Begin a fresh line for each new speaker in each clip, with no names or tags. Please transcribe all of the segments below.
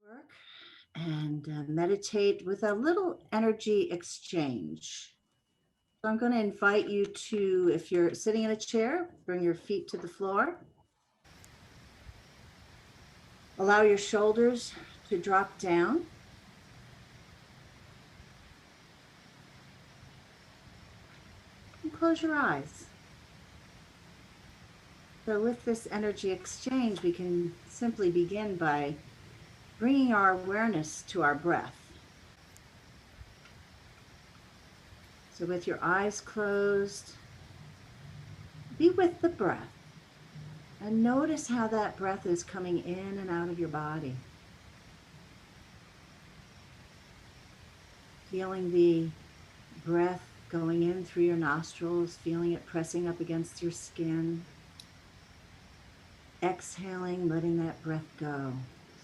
Work and meditate with a little energy exchange. So I'm going to invite you to, if you're sitting in a chair, bring your feet to the floor. Allow your shoulders to drop down. And close your eyes. So with this energy exchange, we can simply begin by bringing our awareness to our breath. So with your eyes closed, be with the breath and notice how that breath is coming in and out of your body. Feeling the breath going in through your nostrils, feeling it pressing up against your skin. Exhaling, letting that breath go.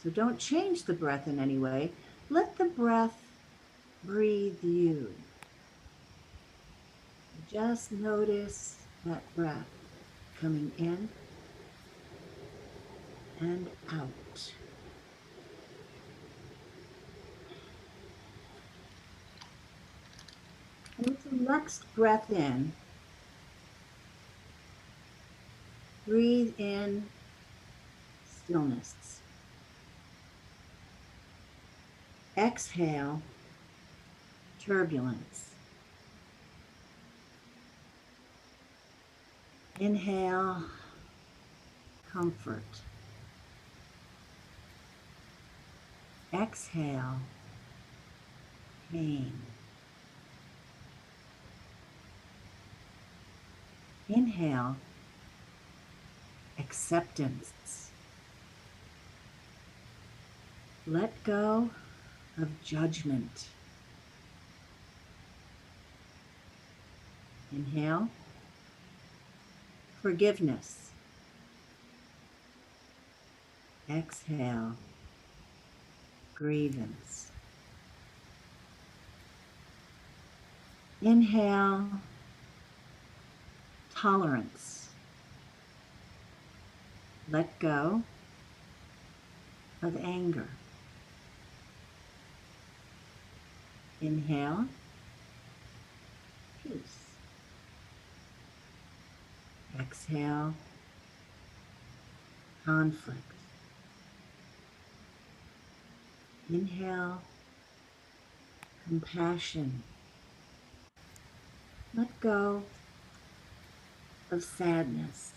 So don't change the breath in any way. Let the breath breathe you. Just notice that breath coming in and out. And with the next breath in, breathe in stillness. Exhale, turbulence. Inhale, comfort. Exhale, pain. Inhale, acceptance. Let go of judgment. Inhale, forgiveness. Exhale, grievance. Inhale, tolerance. Let go of anger. Inhale, peace. Exhale, conflict. Inhale, compassion. Let go of sadness.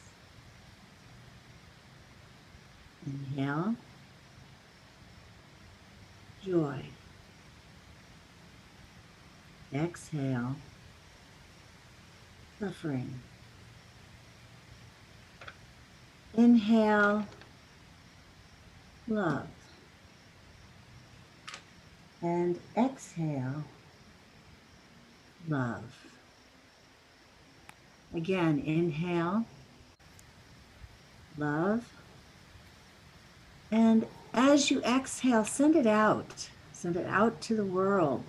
Inhale, joy. Exhale, suffering. Inhale, love. And exhale, love. Again, inhale, love. And as you exhale, send it out. Send it out to the world,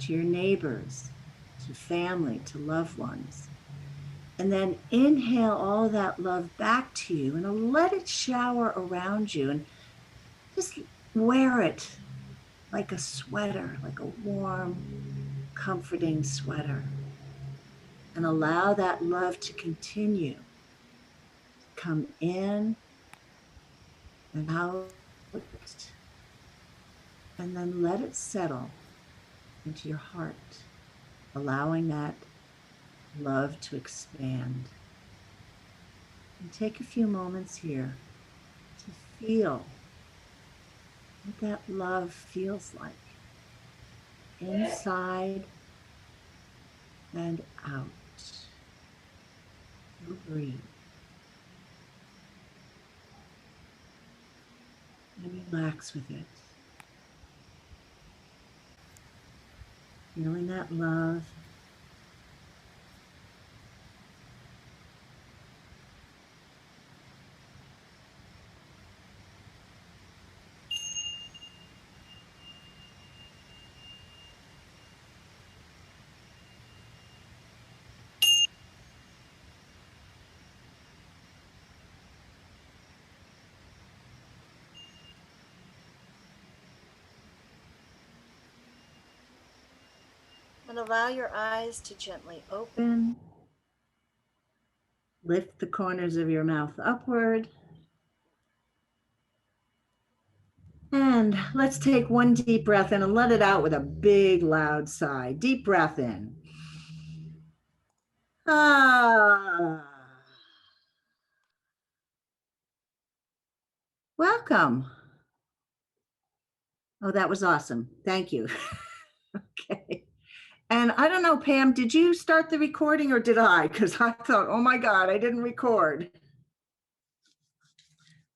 to your neighbors, to family, to loved ones. And then inhale all that love back to you and let it shower around you and just wear it like a sweater, like a warm, comforting sweater. And allow that love to continue to come in and out, and then let it settle into your heart, allowing that love to expand. And take a few moments here to feel what that love feels like inside and out. You breathe. And relax with it. Feeling that love. And allow your eyes to gently open. Lift the corners of your mouth upward. And let's take one deep breath in and let it out with a big, loud sigh. Deep breath in. Ah. Welcome. Oh, that was awesome. Thank you. Okay. And I don't know, Pam, did you start the recording or did I? Because I thought, oh my God, I didn't record.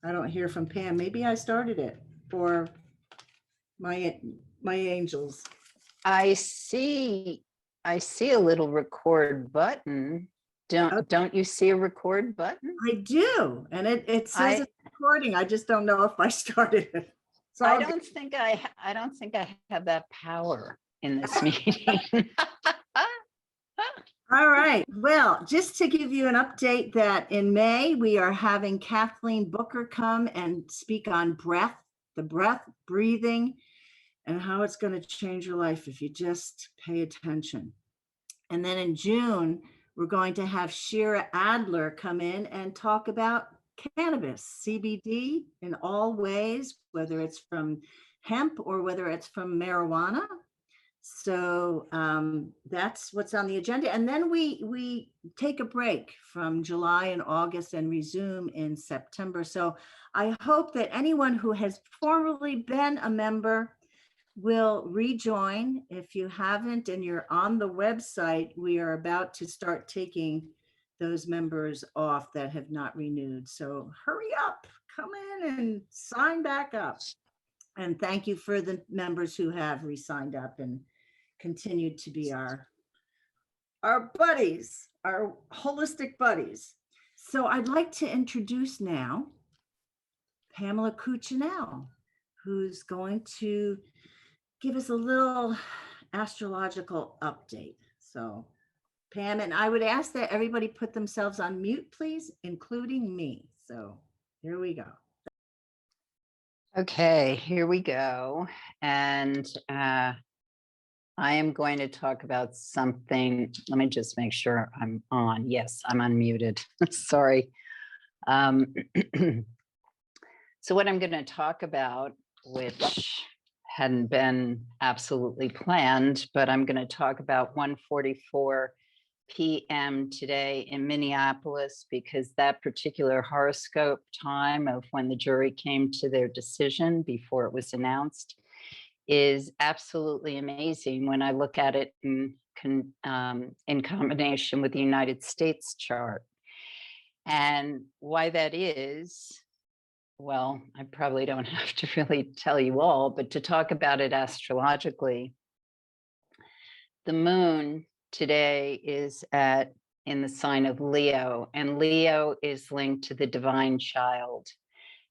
I don't hear from Pam. Maybe I started it for my angels.
I see a little record button. Don't you see a record button?
I do. And it says it's recording. I just don't know if I started it. So
I don't think I have that power in this meeting.
All right. Well, just to give you an update that in May, we are having Kathleen Booker come and speak on breath, the breath, breathing, and how it's going to change your life if you just pay attention. And then in June, we're going to have Shira Adler come in and talk about cannabis, CBD in all ways, whether it's from hemp or whether it's from marijuana. So that's what's on the agenda. And then we take a break from July and August and resume in September. So I hope that anyone who has formerly been a member will rejoin. If you haven't and you're on the website, we are about to start taking those members off that have not renewed. So hurry up, come in and sign back up. And thank you for the members who have re-signed up and continued to be our buddies, our holistic buddies. So I'd like to introduce now Pamela Cuccinell, who's going to give us a little astrological update. So Pam, and I would ask that everybody put themselves on mute, please, including me. So here we go.
Okay, here we go. And I am going to talk about something. Let me just make sure I'm on. Yes, I'm unmuted. Sorry. So what I'm going to talk about, which hadn't been absolutely planned, but I'm going to talk about 1:44 p.m. today in Minneapolis, because that particular horoscope time of when the jury came to their decision before it was announced is absolutely amazing when I look at it in combination with the United States chart. And why that is, well, I probably don't have to really tell you all, but to talk about it astrologically, the moon today is in the sign of Leo, and Leo is linked to the divine child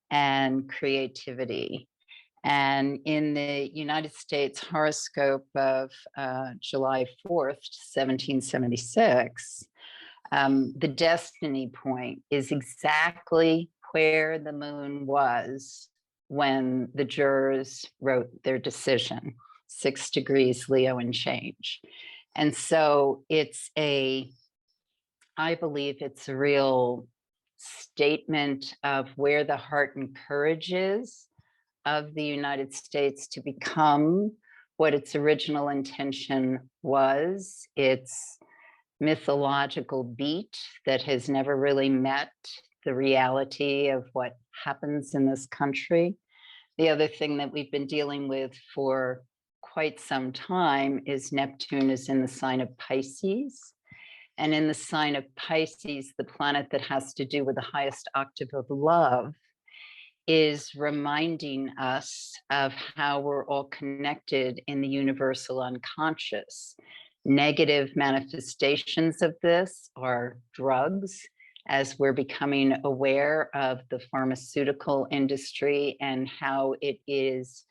and creativity. And in the United States horoscope of July 4th, 1776, the destiny point is exactly where the moon was when the jurors wrote their decision, 6 degrees Leo and change. And so I believe it's a real statement of where the heart and courage is of the United States to become what its original intention was. Its mythological beat that has never really met the reality of what happens in this country. The other thing that we've been dealing with for quite some time is Neptune is in the sign of Pisces. And in the sign of Pisces, the planet that has to do with the highest octave of love is reminding us of how we're all connected in the universal unconscious. Negative manifestations of this are drugs, as we're becoming aware of the pharmaceutical industry and how it is,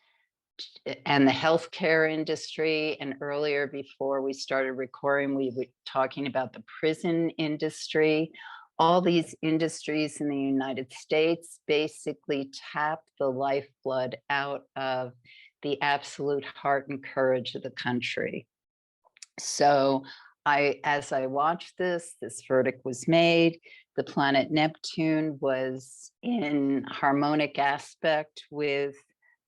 and the healthcare industry. And earlier, before we started recording, we were talking about the prison industry. All these industries in the United States basically tap the lifeblood out of the absolute heart and courage of the country. So as I watched this verdict was made. The planet Neptune was in harmonic aspect with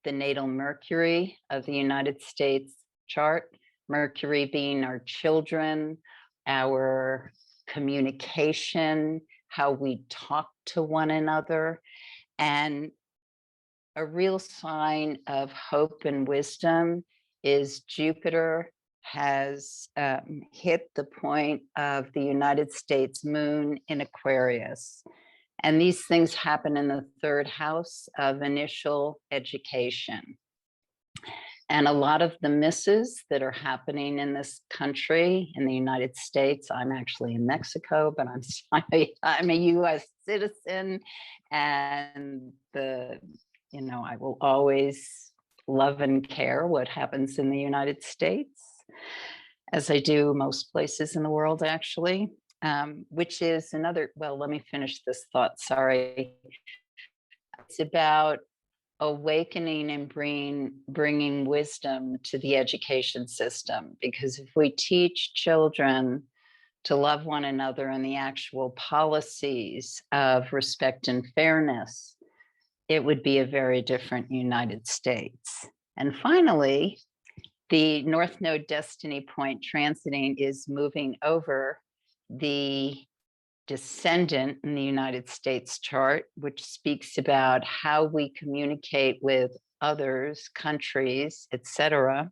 the natal Mercury of the United States chart. Mercury being our children, our communication, how we talk to one another, and a real sign of hope and wisdom is Jupiter has hit the point of the United States moon in Aquarius. And these things happen in the third house of initial education. And a lot of the misses that are happening in this country, in the United States, I'm actually in Mexico, but I'm a US citizen, and I will always love and care what happens in the United States, as I do most places in the world, actually, which is another, well, let me finish this thought, sorry. It's about awakening and bringing wisdom to the education system, because if we teach children to love one another and the actual policies of respect and fairness, it would be a very different United States. And finally, the North Node destiny point transiting is moving over the descendant in the United States chart, which speaks about how we communicate with others, countries, etc.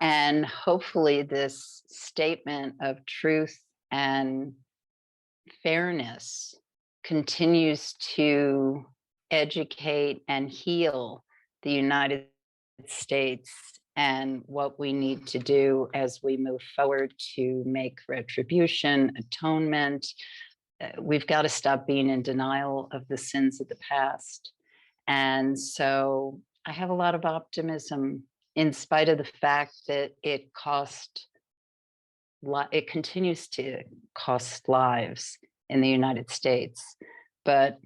And hopefully this statement of truth and fairness continues to educate and heal the United States and what we need to do as we move forward to make retribution, atonement. We've got to stop being in denial of the sins of the past. And so I have a lot of optimism, in spite of the fact that it continues to cost lives in the United States. But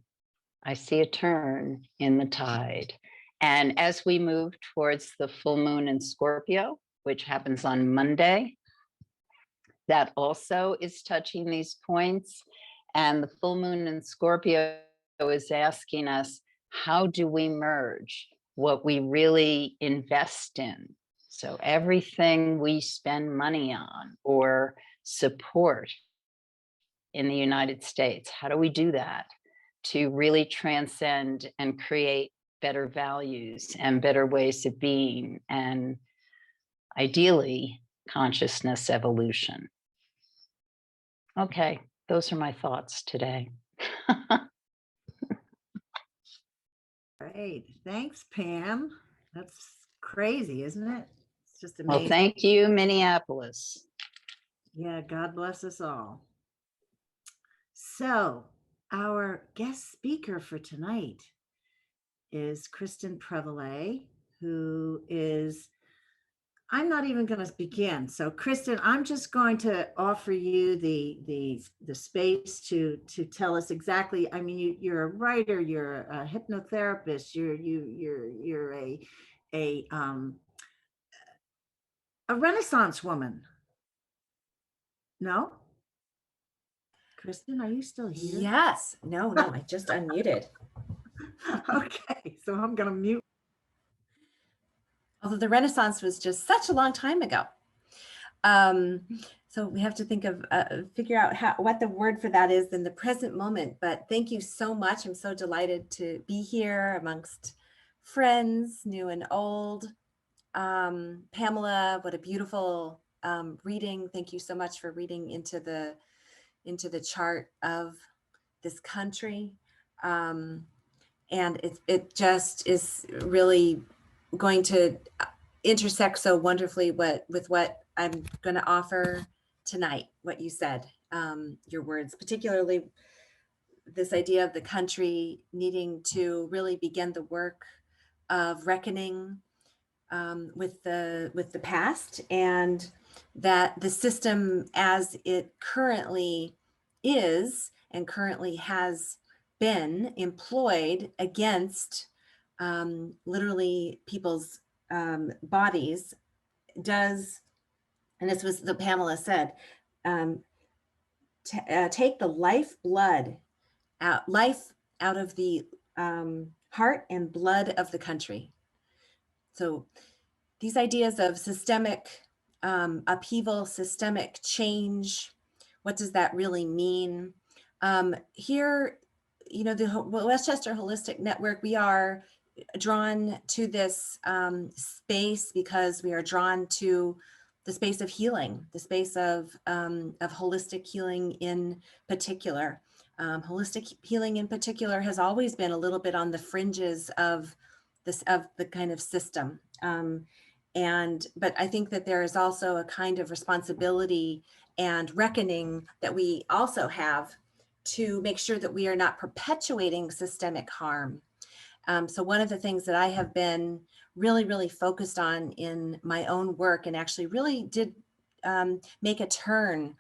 I see a turn in the tide. And as we move towards the full moon in Scorpio, which happens on Monday, that also is touching these points. And the full moon in Scorpio is asking us, how do we merge what we really invest in? So everything we spend money on or support in the United States, how do we do that to really transcend and create better values and better ways of being, and ideally consciousness evolution? Okay, those are my thoughts today.
Great. Thanks, Pam. That's crazy, isn't it? It's just
Well,
amazing.
thank you, Minneapolis.
Yeah, God bless us all. So, our guest speaker for tonight is Kristin Prevallet, who is, I'm not even going to begin. So, Kristin, I'm just going to offer you the space to tell us exactly. I mean, you're a writer, you're a hypnotherapist, you're a Renaissance woman. No, Kristin, are you still here?
Yes. No, I just unmuted.
Okay, so I'm going to mute.
Although the Renaissance was just such a long time ago. So we have to think of, figure out what the word for that is in the present moment. But thank you so much. I'm so delighted to be here amongst friends, new and old. Pamela, what a beautiful reading. Thank you so much for reading into the chart of this country. And it just is really going to intersect so wonderfully with what I'm going to offer tonight, what you said, your words, particularly this idea of the country needing to really begin the work of reckoning with the past, and that the system as it currently is and currently has been employed against literally people's bodies does And this was the Pamela said, take the life out of the heart and blood of the country. So these ideas of systemic upheaval, systemic change, what does that really mean? Here, the Westchester Holistic Network, we are drawn to this space because we are drawn to the space of healing, the space of holistic healing in particular. Holistic healing in particular has always been a little bit on the fringes of the kind of system. But I think that there is also a kind of responsibility and reckoning that we also have to make sure that we are not perpetuating systemic harm. So one of the things that I have been really, really focused on in my own work, and actually really did make a turn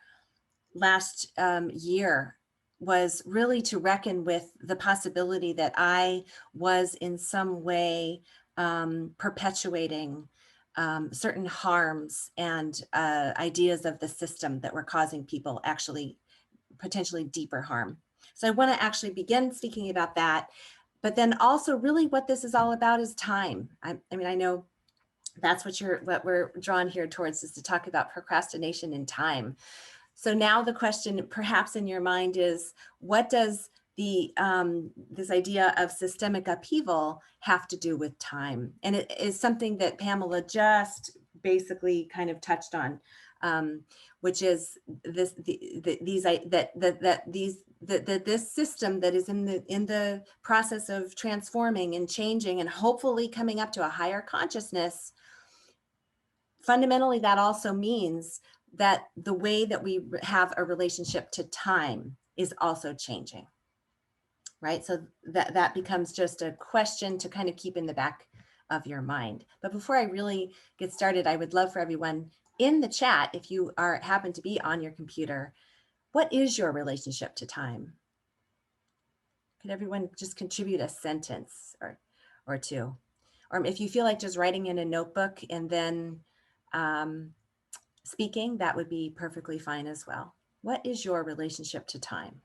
last year, was really to reckon with the possibility that I was in some way perpetuating certain harms and ideas of the system that were causing people actually potentially deeper harm. So I want to actually begin speaking about that, but then also really what this is all about is time. I mean, I know that's what we're drawn here towards, is to talk about procrastination in time. So now the question perhaps in your mind is, what does this idea of systemic upheaval have to do with time? And it is something that Pamela just basically kind of touched on, which is this this system that is in the process of transforming and changing and hopefully coming up to a higher consciousness. Fundamentally, that also means that the way that we have a relationship to time is also changing, right? So that becomes just a question to kind of keep in the back of your mind. But before I really get started, I would love for everyone in the chat, if you happen to be on your computer, what is your relationship to time? Could everyone just contribute a sentence or two? Or if you feel like just writing in a notebook and then speaking, that would be perfectly fine as well. What is your relationship to time?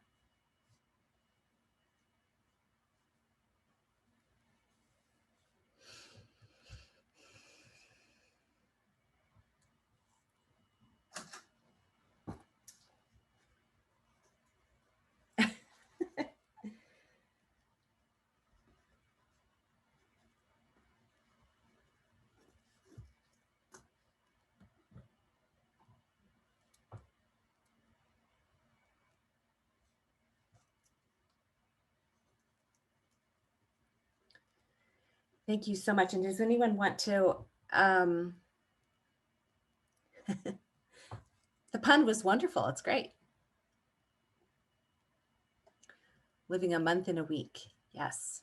Thank you so much. And does anyone want to, the pun was wonderful. It's great. Living a month in a week. Yes.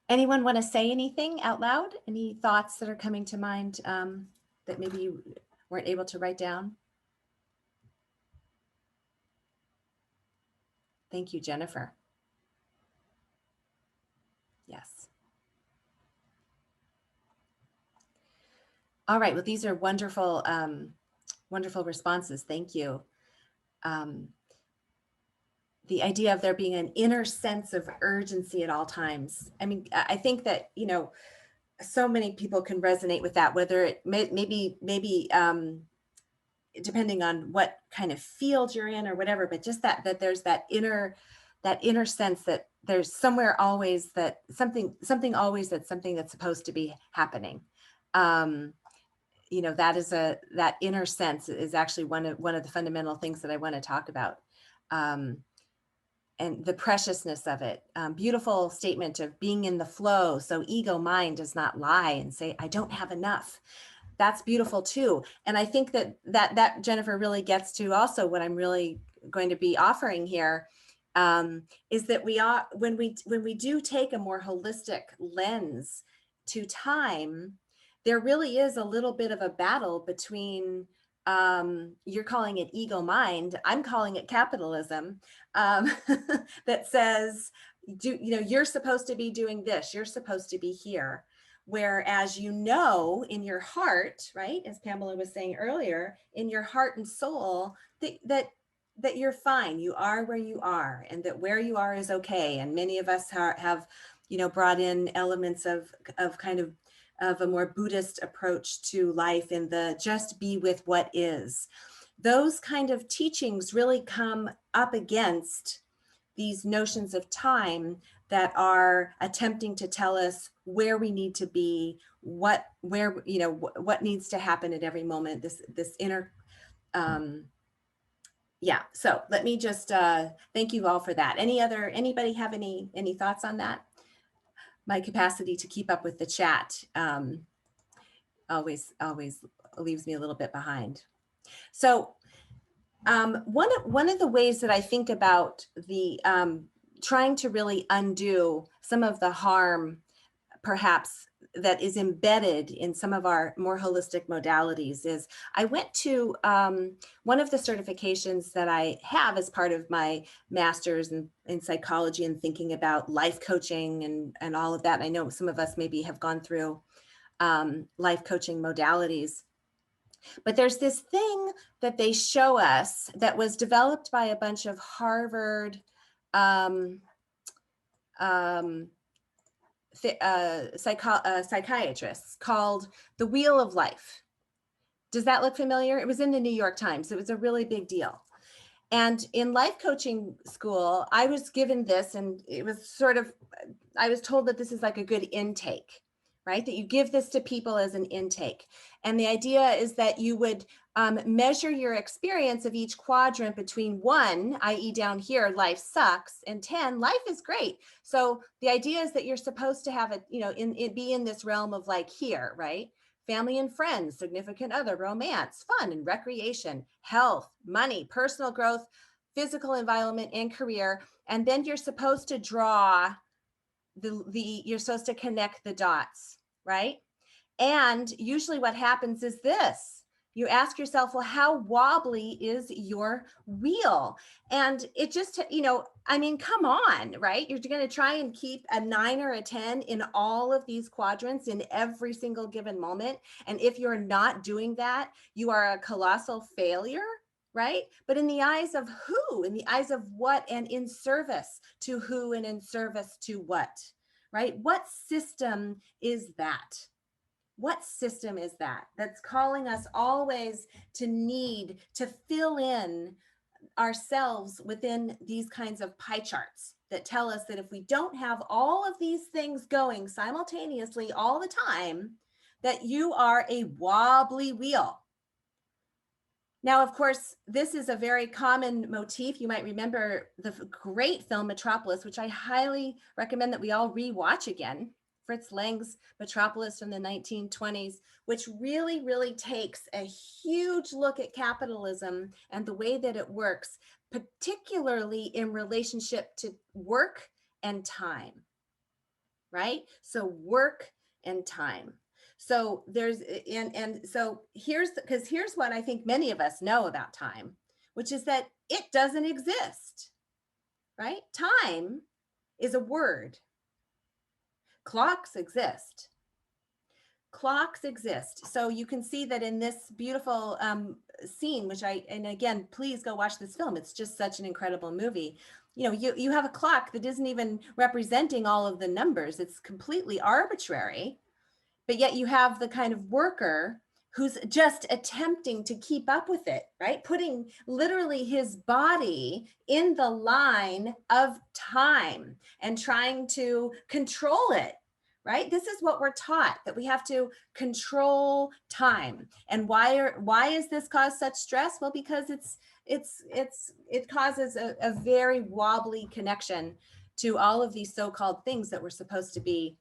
Anyone want to say anything out loud? Any thoughts that are coming to mind that maybe you weren't able to write down? Thank you, Jennifer. Yes. All right. Well, these are wonderful, wonderful responses. Thank you. The idea of there being an inner sense of urgency at all times. I mean, I think that, so many people can resonate with that, whether it maybe depending on what kind of field you're in or whatever, but just that there's that inner sense that there's somewhere always that something always that's something that's supposed to be happening. That inner sense is actually one of the fundamental things that I want to talk about. And the preciousness of it. Beautiful statement of being in the flow. So ego mind does not lie and say, I don't have enough. That's beautiful too. And I think that Jennifer really gets to also what I'm really going to be offering here, is that when we do take a more holistic lens to time, there really is a little bit of a battle between, you're calling it ego mind, I'm calling it capitalism, that says, you're supposed to be doing this, you're supposed to be here. Whereas, you know, in your heart, right, as Pamela was saying earlier, in your heart and soul, that you're fine. You are where you are, and that where you are is okay. And many of us have, you know, brought in elements of kind of a more Buddhist approach to life, in the just be with what is. Those kind of teachings really come up against these notions of time that are attempting to tell us where we need to be, what needs to happen at every moment, this inner, yeah. So let me just thank you all for that. Anybody have any thoughts on that? My capacity to keep up with the chat always leaves me a little bit behind. So one of the ways that I think about the trying to really undo some of the harm, perhaps, that is embedded in some of our more holistic modalities is, I went to one of the certifications that I have as part of my master's in psychology and thinking about life coaching and all of that. And I know some of us maybe have gone through life coaching modalities. But there's this thing that they show us that was developed by a bunch of Harvard psychiatrists, called The Wheel of Life. Does that look familiar? It was in the New York Times. It was a really big deal. And in life coaching school, I was given this, and it was sort of, I was told that this is like a good intake, right? That you give this to people as an intake. And the idea is that you would measure your experience of each quadrant between 1, i.e. down here, life sucks, and 10, life is great. So the idea is that you're supposed to have it, you know, be in this realm of like here, right? Family and friends, significant other, romance, fun and recreation, health, money, personal growth, physical environment, and career. And then you're supposed to draw you're supposed to connect the dots, right? And usually what happens is this: you ask yourself, well, how wobbly is your wheel? And it just, you know, I mean, come on, right? You're going to try and keep a 9 or a 10 in all of these quadrants in every single given moment. And if you're not doing that, you are a colossal failure, right? But in the eyes of who? In the eyes of what? And in service to who? And in service to what, right? What system is that? What system is that that's calling us always to need to fill in ourselves within these kinds of pie charts that tell us that if we don't have all of these things going simultaneously all the time, that you are a wobbly wheel? Now, of course, this is a very common motif. You might remember the great film Metropolis, which I highly recommend that we all rewatch again. Fritz Lang's Metropolis from the 1920s, which really, really takes a huge look at capitalism and the way that it works, particularly in relationship to work and time, right? So work and time. So there's, and so here's what I think many of us know about time, which is that it doesn't exist, right? Time is a word. Clocks exist. Clocks exist. So you can see that in this beautiful scene, and again, please go watch this film. It's just such an incredible movie. You know, you have a clock that isn't even representing all of the numbers. It's completely arbitrary. But yet you have the kind of worker who's just attempting to keep up with it, right? Putting literally his body in the line of time and trying to control it, right? This is what we're taught, that we have to control time. And why is this cause such stress? Well, because it causes a very wobbly connection to all of these so-called things that we're supposed to be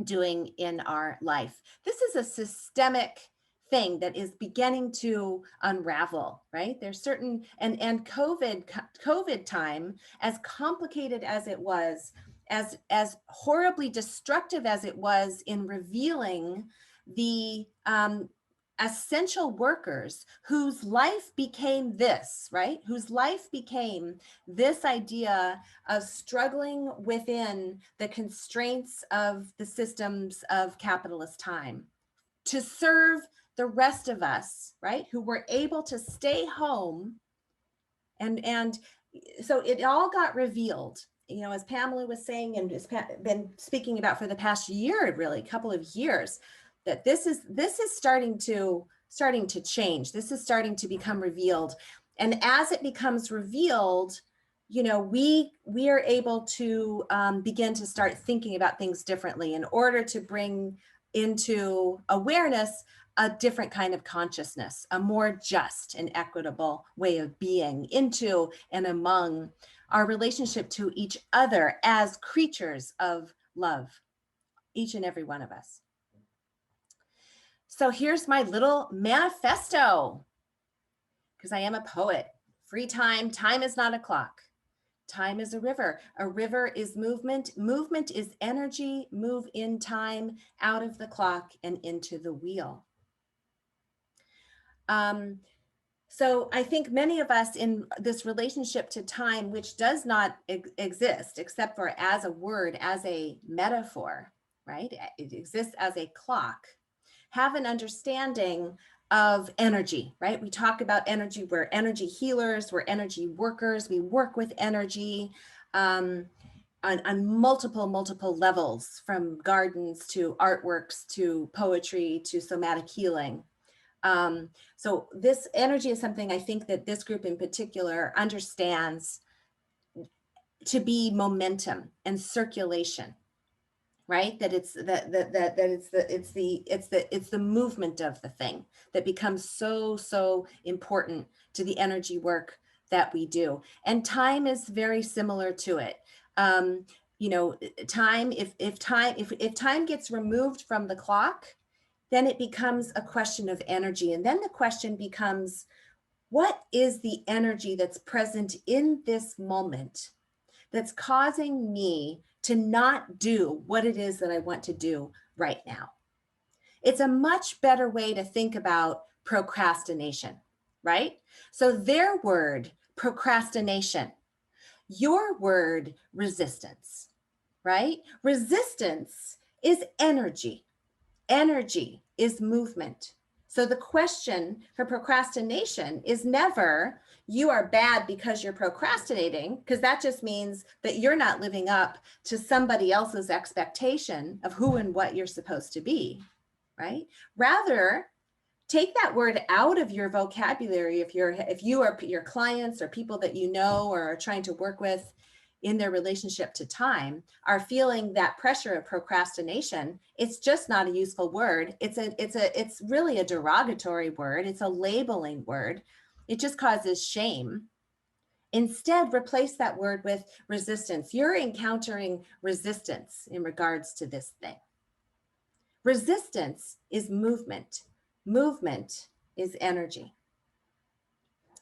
doing in our life. This is a systemic thing that is beginning to unravel, right? There's certain, and COVID time, as complicated as it was, as horribly destructive as it was in revealing the essential workers whose life became this, right? Whose life became this idea of struggling within the constraints of the systems of capitalist time to serve the rest of us, right? Who were able to stay home. And so it all got revealed, you know, as Pamela was saying, and has been speaking about for the past year, really, couple of years, that this is starting to change. This is starting to become revealed. And as it becomes revealed, you know, we are able to begin to start thinking about things differently in order to bring into awareness a different kind of consciousness, a more just and equitable way of being into and among our relationship to each other as creatures of love, each and every one of us. So here's my little manifesto, because I am a poet. Free time, time is not a clock. Time is a river. A river is movement. Movement is energy. Move in time, out of the clock and into the wheel. So I think many of us in this relationship to time, which does not exist except for as a word, as a metaphor, right? It exists as a clock, have an understanding of energy, right? We talk about energy. We're energy healers, we're energy workers. We work with energy on multiple levels, from gardens to artworks to poetry to somatic healing. So this energy is something I think that this group in particular understands to be momentum and circulation, right? That it's it's the movement of the thing that becomes so important to the energy work that we do. And time is very similar to it. You know, time, if time gets removed from the clock, then it becomes a question of energy. And then the question becomes, what is the energy that's present in this moment that's causing me to not do what it is that I want to do right now? It's a much better way to think about procrastination, right? So their word, procrastination, your word, resistance, right? Resistance is energy. Energy is movement. So the question for procrastination is never, you are bad because you're procrastinating, because that just means that you're not living up to somebody else's expectation of who and what you're supposed to be, right? Rather, take that word out of your vocabulary. If you are your clients or people that you know or are trying to work with in their relationship to time are feeling that pressure of procrastination, it's just not a useful word. It's really a derogatory word. It's a labeling word. It just causes shame. Instead, replace that word with resistance. You're encountering resistance in regards to this thing. Resistance is movement. Movement is energy.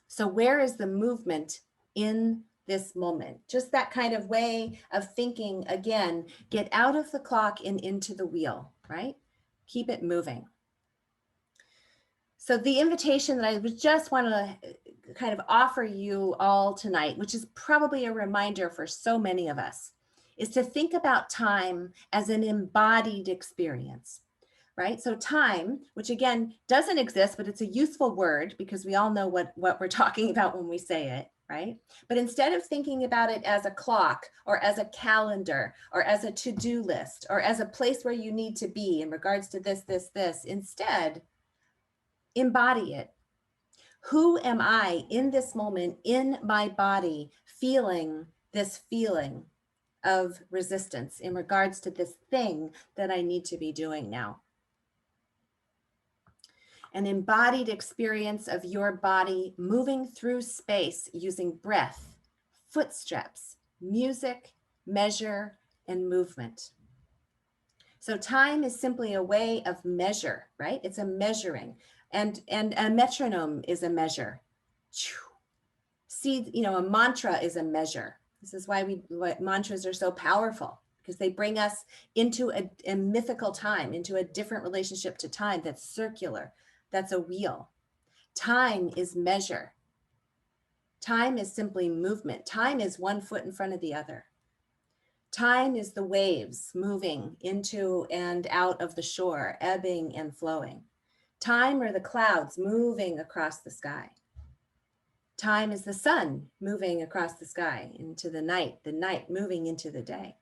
So where is the movement in this moment? Just that kind of way of thinking, again, get out of the clock and into the wheel, right? Keep it moving. So the invitation that I just want to kind of offer you all tonight, which is probably a reminder for so many of us, is to think about time as an embodied experience. Right? So time, which again doesn't exist, but it's a useful word because we all know what we're talking about when we say it, right? But instead of thinking about it as a clock or as a calendar or as a to-do list or as a place where you need to be in regards to this, instead, embody it. Who am I in this moment, in my body, feeling this feeling of resistance in regards to this thing that I need to be doing now? An embodied experience of your body moving through space using breath, footsteps, music, measure, and movement. So time is simply a way of measure, right? It's a measuring, and a metronome is a measure. See, you know, a mantra is a measure. This is why mantras are so powerful, because they bring us into a mythical time, into a different relationship to time that's circular, That's a wheel. Time is measure. Time is simply movement. Time is one foot in front of the other. Time is the waves moving into and out of the shore, ebbing and flowing. Time are the clouds moving across the sky. Time is the sun moving across the sky into the night moving into the day.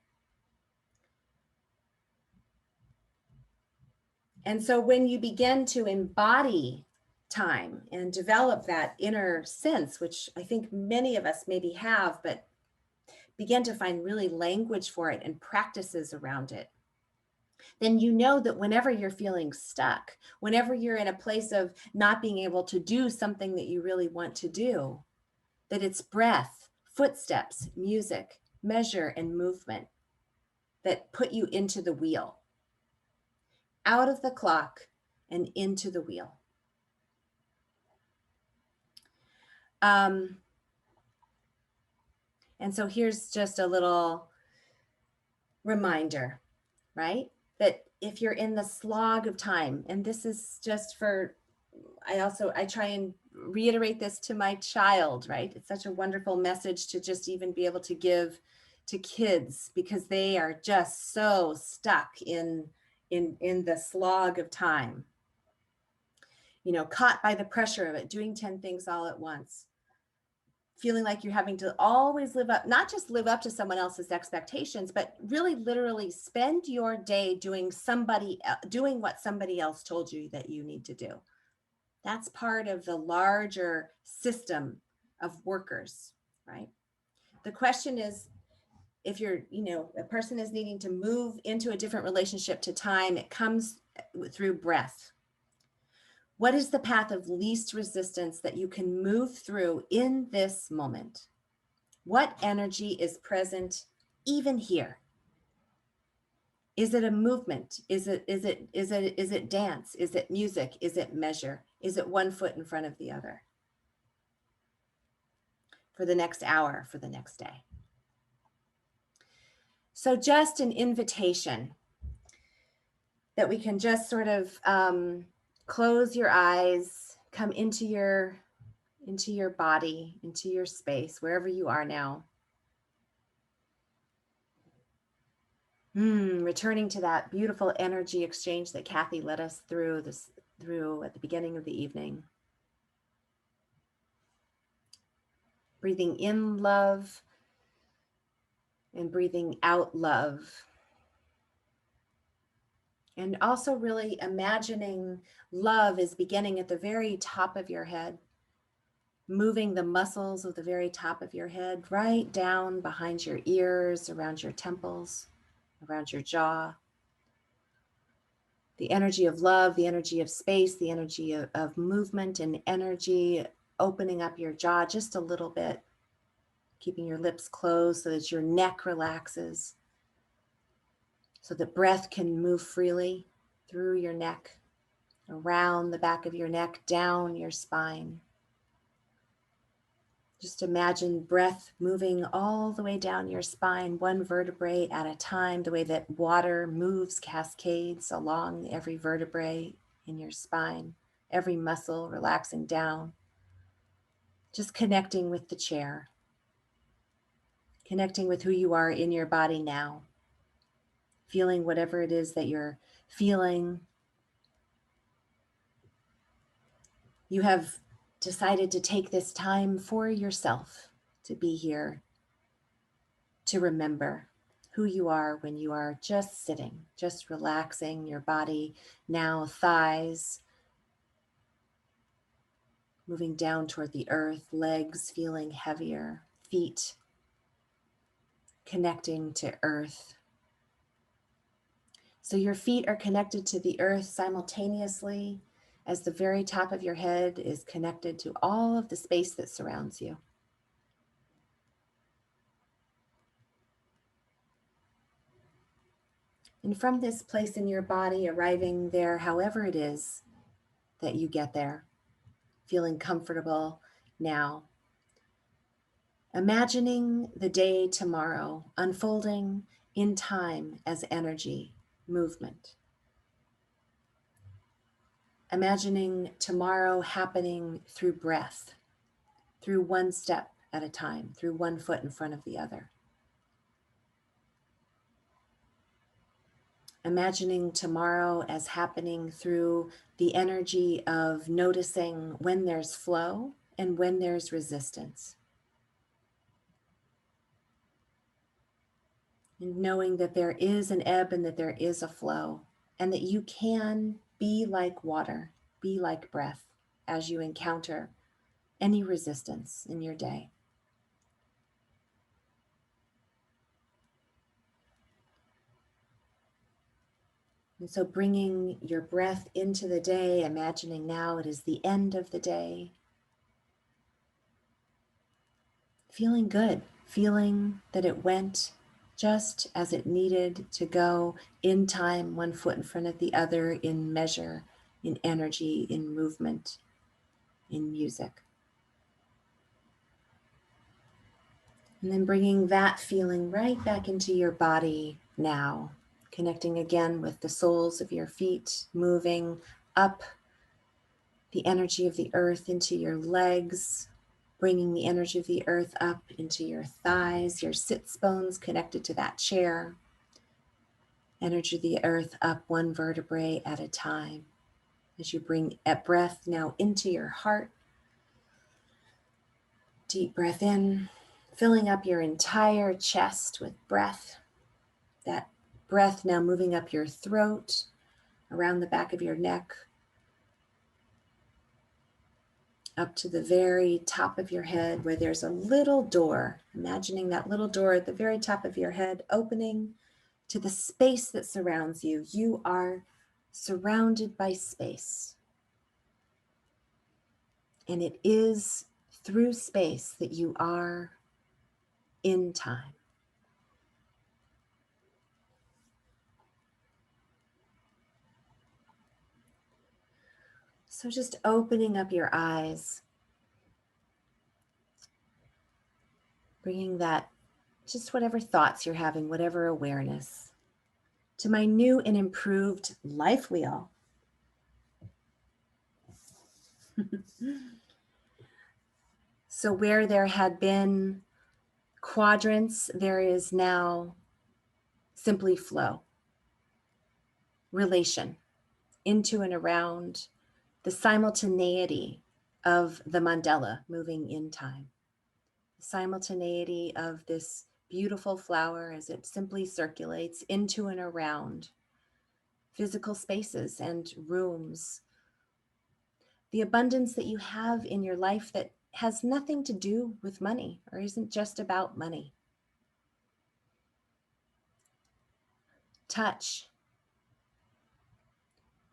And so when you begin to embody time and develop that inner sense, which I think many of us maybe have, but begin to find really language for it and practices around it, then you know that whenever you're feeling stuck, whenever you're in a place of not being able to do something that you really want to do, that it's breath, footsteps, music, measure, and movement that put you into the wheel, out of the clock and into the wheel. And so here's just a little reminder, right? That if you're in the slog of time, and this is just for, I try and reiterate this to my child, right? It's such a wonderful message to just even be able to give to kids, because they are just so stuck in the slog of time, you know, caught by the pressure of it, doing 10 things all at once, feeling like you're having to always live up, not just live up to someone else's expectations, but really literally spend your day doing what somebody else told you that you need to do. That's part of the larger system of workers, right? The question is, if you're, you know, a person is needing to move into a different relationship to time, it comes through breath. What is the path of least resistance that you can move through in this moment? What energy is present even here? Is it a movement? Is it dance? Is it music? Is it measure? Is it one foot in front of the other? For the next hour, for the next day. So just an invitation that we can just sort of close your eyes, come into your body, into your space, wherever you are now. Returning to that beautiful energy exchange that Kathy led us through at the beginning of the evening. Breathing in love and breathing out love. And also really imagining love is beginning at the very top of your head, moving the muscles of the very top of your head right down behind your ears, around your temples, around your jaw. The energy of love, the energy of space, the energy of movement and energy, opening up your jaw just a little bit, keeping your lips closed so that your neck relaxes, so that breath can move freely through your neck, around the back of your neck, down your spine. Just imagine breath moving all the way down your spine, one vertebrae at a time, the way that water moves, cascades along every vertebrae in your spine, every muscle relaxing down. Just connecting with the chair, connecting with who you are in your body now, feeling whatever it is that you're feeling. You have decided to take this time for yourself, to be here, to remember who you are when you are just sitting, just relaxing your body now, thighs moving down toward the earth, legs feeling heavier, feet connecting to earth. So your feet are connected to the earth simultaneously as the very top of your head is connected to all of the space that surrounds you. And from this place in your body, arriving there, however it is that you get there, feeling comfortable now, imagining the day tomorrow unfolding in time as energy, movement. Imagining tomorrow happening through breath, through one step at a time, through one foot in front of the other. Imagining tomorrow as happening through the energy of noticing when there's flow and when there's resistance. And knowing that there is an ebb and that there is a flow, and that you can be like water, be like breath as you encounter any resistance in your day. And so bringing your breath into the day, imagining now it is the end of the day. Feeling good, feeling that it went just as it needed to go, in time, one foot in front of the other, in measure, in energy, in movement, in music. And then bringing that feeling right back into your body now, connecting again with the soles of your feet, moving up the energy of the earth into your legs, bringing the energy of the earth up into your thighs, your sits bones connected to that chair. Energy of the earth up one vertebrae at a time. As you bring a breath now into your heart, deep breath in, filling up your entire chest with breath. That breath now moving up your throat, around the back of your neck, up to the very top of your head where there's a little door. Imagining that little door at the very top of your head opening to the space that surrounds you. You are surrounded by space. And it is through space that you are in time. So just opening up your eyes, bringing that, just whatever thoughts you're having, whatever awareness, to my new and improved life wheel. So where there had been quadrants, there is now simply flow, relation, into and around, the simultaneity of the mandala moving in time, the simultaneity of this beautiful flower as it simply circulates into and around physical spaces and rooms. The abundance that you have in your life that has nothing to do with money or isn't just about money. Touch.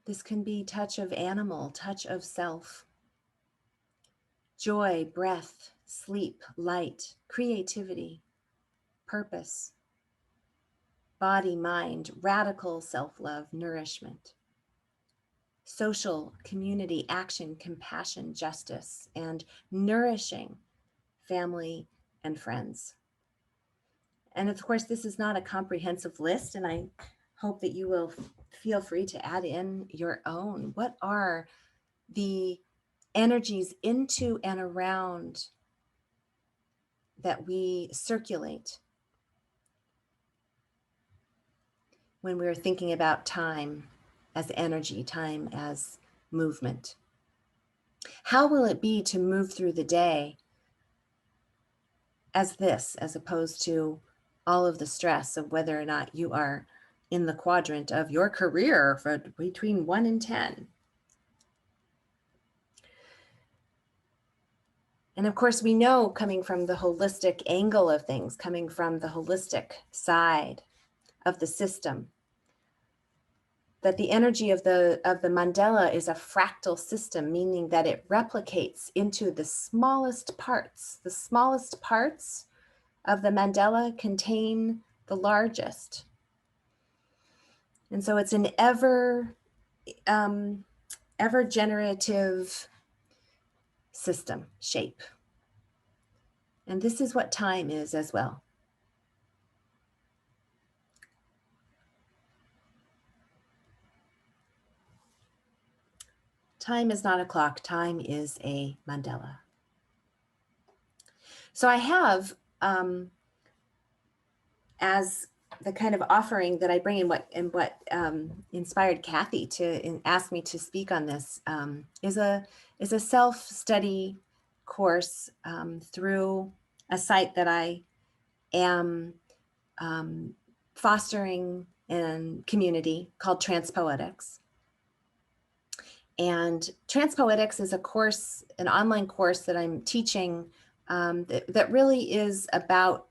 This can be touch of animal, touch of self. Joy, breath, sleep, light, creativity, purpose. Body, mind, radical self-love, nourishment. Social, community, action, compassion, justice, and nourishing family and friends. And of course, this is not a comprehensive list, and I hope that you will feel free to add in your own. What are the energies into and around that we circulate when we're thinking about time as energy, time as movement? How will it be to move through the day as this, as opposed to all of the stress of whether or not you are in the quadrant of your career for between 1 and 10? And of course, we know, coming from the holistic angle of things, coming from the holistic side of the system, that the energy of the mandala is a fractal system, meaning that it replicates into the smallest parts. The smallest parts of the mandala contain the largest. And so it's an ever generative system, shape. And this is what time is as well. Time is not a clock. Time is a mandala. So I have, as the kind of offering that I bring in, what inspired Kathy to ask me to speak on this, is a self-study course through a site that I am fostering in community called Transpoetics. And Transpoetics is a course, an online course that I'm teaching that really is about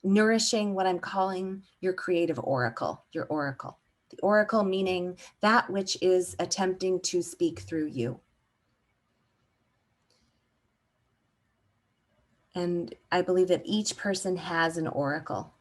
nourishing what I'm calling your creative oracle, your oracle. The oracle meaning that which is attempting to speak through you. And I believe that each person has an oracle.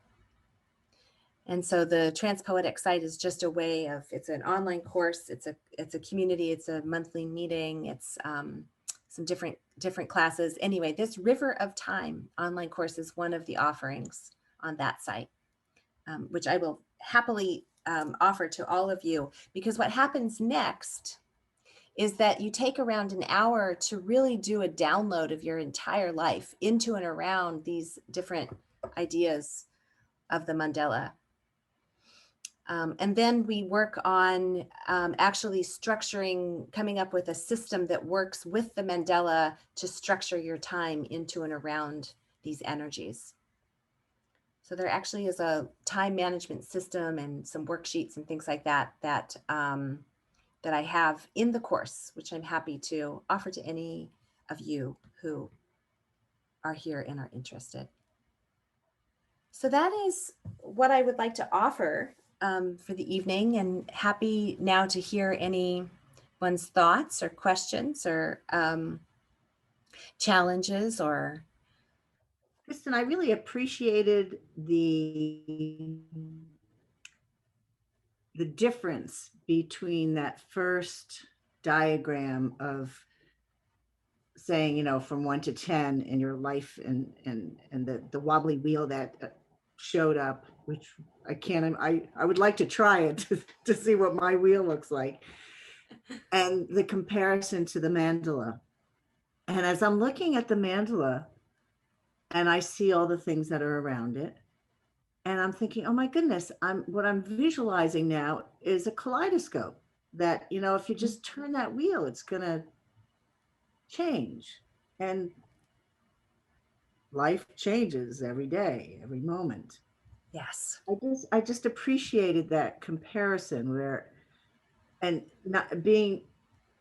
And so the Transpoetic site is just a way of, it's an online course, it's a community, it's a monthly meeting, it's some different classes. Anyway, this River of Time online course is one of the offerings on that site, which I will happily offer to all of you, because what happens next is that you take around an hour to really do a download of your entire life into and around these different ideas of the mandala. And then we work on actually structuring, coming up with a system that works with the mandala to structure your time into and around these energies. So there actually is a time management system and some worksheets and things like that that I have in the course, which I'm happy to offer to any of you who are here and are interested. So that is what I would like to offer for the evening, and happy now to hear anyone's thoughts or questions or challenges or.
Kristin, I really appreciated the difference between that first diagram of saying, you know, from 1 to 10 in your life, and the wobbly wheel that showed up, which I would like to try it to see what my wheel looks like, and the comparison to the mandala. And as I'm looking at the mandala and I see all the things that are around it, and I'm thinking, oh my goodness, what I'm visualizing now is a kaleidoscope that, you know, if you just turn that wheel, it's going to change. And life changes every day, every moment.
Yes.
I just appreciated that comparison where, and not being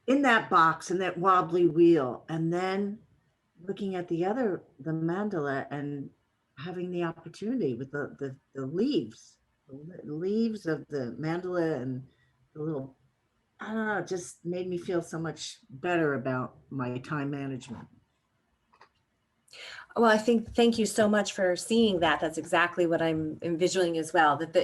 in that box and that wobbly wheel, and then looking at the mandala, and having the opportunity with the leaves of the mandala, and the little, I don't know, it just made me feel so much better about my time management.
Well, thank you so much for seeing that. That's exactly what I'm envisioning as well. That's,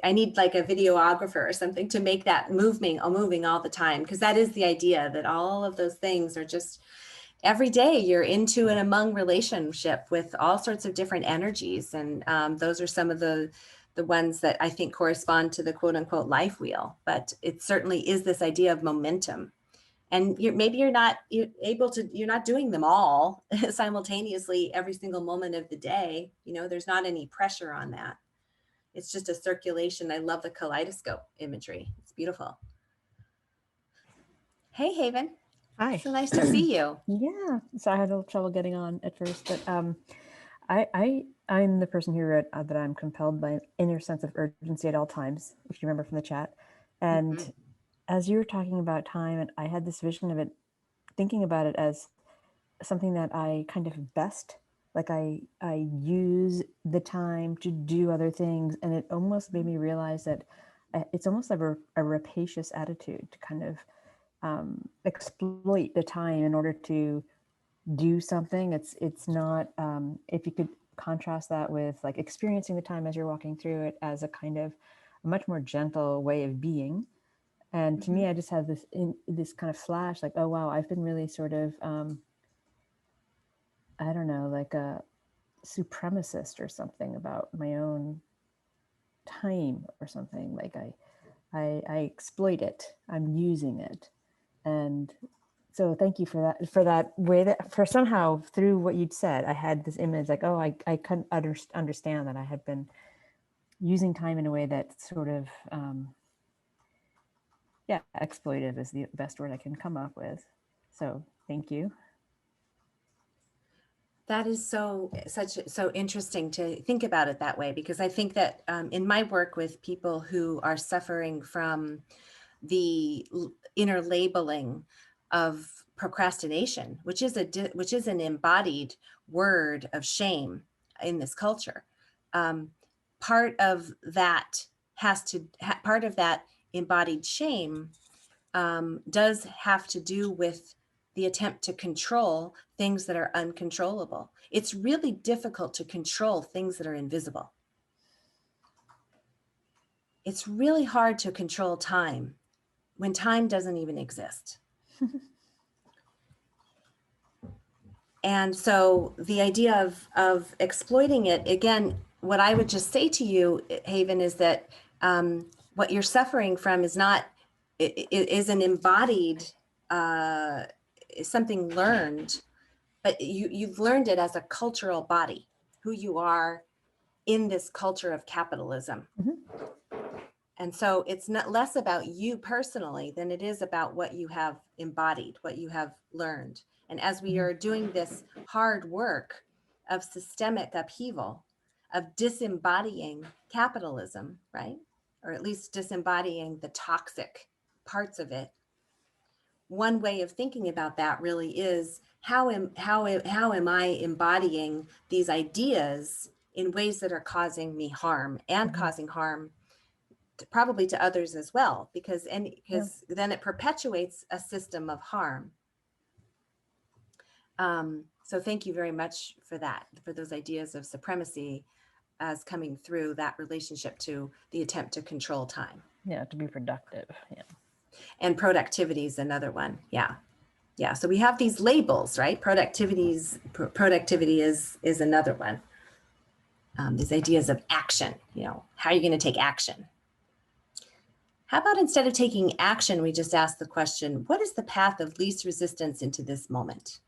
I need like a videographer or something to make that moving all the time, because that is the idea, that all of those things are just every day you're into and among relationship with all sorts of different energies. And those are some of the ones that I think correspond to the quote unquote life wheel. But it certainly is this idea of momentum. And maybe you're not doing them all simultaneously every single moment of the day. You know, there's not any pressure on that. It's just a circulation. I love the kaleidoscope imagery. It's beautiful. Hey, Haven.
Hi.
So nice to see you.
Yeah. So I had a little trouble getting on at first, but I'm the person who wrote that I'm compelled by an inner sense of urgency at all times, if you remember from the chat. And as you were talking about time, and I had this vision of it, thinking about it as something that I kind of best, like I use the time to do other things. And it almost made me realize that it's almost like a rapacious attitude to kind of exploit the time in order to do something. It's not, if you could contrast that with like experiencing the time as you're walking through it as a kind of a much more gentle way of being. And to me, I just had this kind of flash, like, oh wow, I've been really sort of, I don't know, like a supremacist or something about my own time or something. Like I exploit it. I'm using it. And so thank you for that way that for somehow through what you'd said, I had this image like, oh, I couldn't understand that I had been using time in a way that sort of, exploitive is the best word I can come up with. So thank you.
That is so interesting to think about it that way, because I think that in my work with people who are suffering from the inner labeling of procrastination, which is an embodied word of shame in this culture, part of that part of that embodied shame does have to do with the attempt to control things that are uncontrollable. It's really difficult to control things that are invisible. It's really hard to control time when time doesn't even exist. And so the idea of exploiting it, again, what I would just say to you, Haven, is that what you're suffering from is not, is an embodied, something learned, but you've learned it as a cultural body, who you are in this culture of capitalism.
Mm-hmm.
And so it's not less about you personally than it is about what you have embodied, what you have learned. And as we are doing this hard work of systemic upheaval, of disembodying capitalism, right? Or at least disembodying the toxic parts of it, one way of thinking about that really is how am I embodying these ideas in ways that are causing me harm and
Mm-hmm.
causing harm probably to others as well, because then it perpetuates a system of harm. So thank you very much for that, for those ideas of supremacy as coming through that relationship to the attempt to control time.
Yeah, to be productive. Yeah.
And productivity is another one. Yeah. Yeah. So we have these labels, right? Productivity is another one. These ideas of action, how are you going to take action? How about instead of taking action, we just ask the question, what is the path of least resistance into this moment?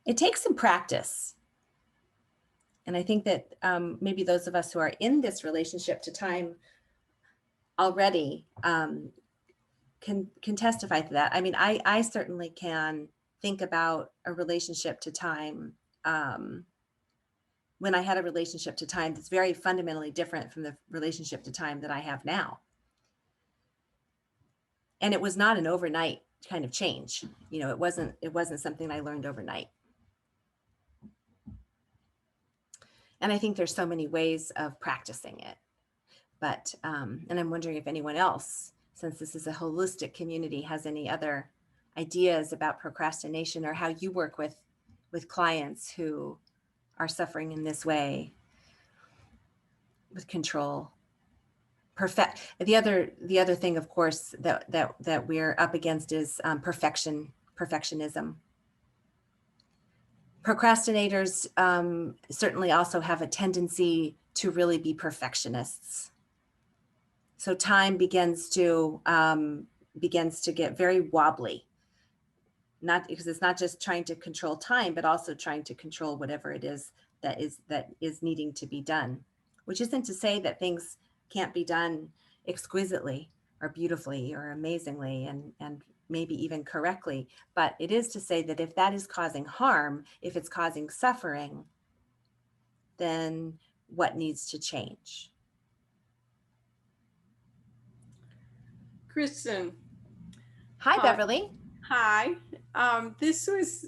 It takes some practice. And I think that maybe those of us who are in this relationship to time already can testify to that. I mean, I certainly can think about a relationship to time when I had a relationship to time that's very fundamentally different from the relationship to time that I have now. And it was not an overnight kind of change. It wasn't something I learned overnight. And I think there's so many ways of practicing it. But, and I'm wondering if anyone else, since this is a holistic community, has any other ideas about procrastination or how you work with clients who are suffering in this way with control. The other thing, of course, that we're up against is perfectionism. Procrastinators certainly also have a tendency to really be perfectionists. So time begins to get very wobbly. Not because it's not just trying to control time, but also trying to control whatever it is that is needing to be done. Which isn't to say that things can't be done exquisitely or beautifully or amazingly and maybe even correctly, but it is to say that if that is causing harm, if it's causing suffering, then what needs to change?
Kristin.
Hi, Beverly.
Hi. This was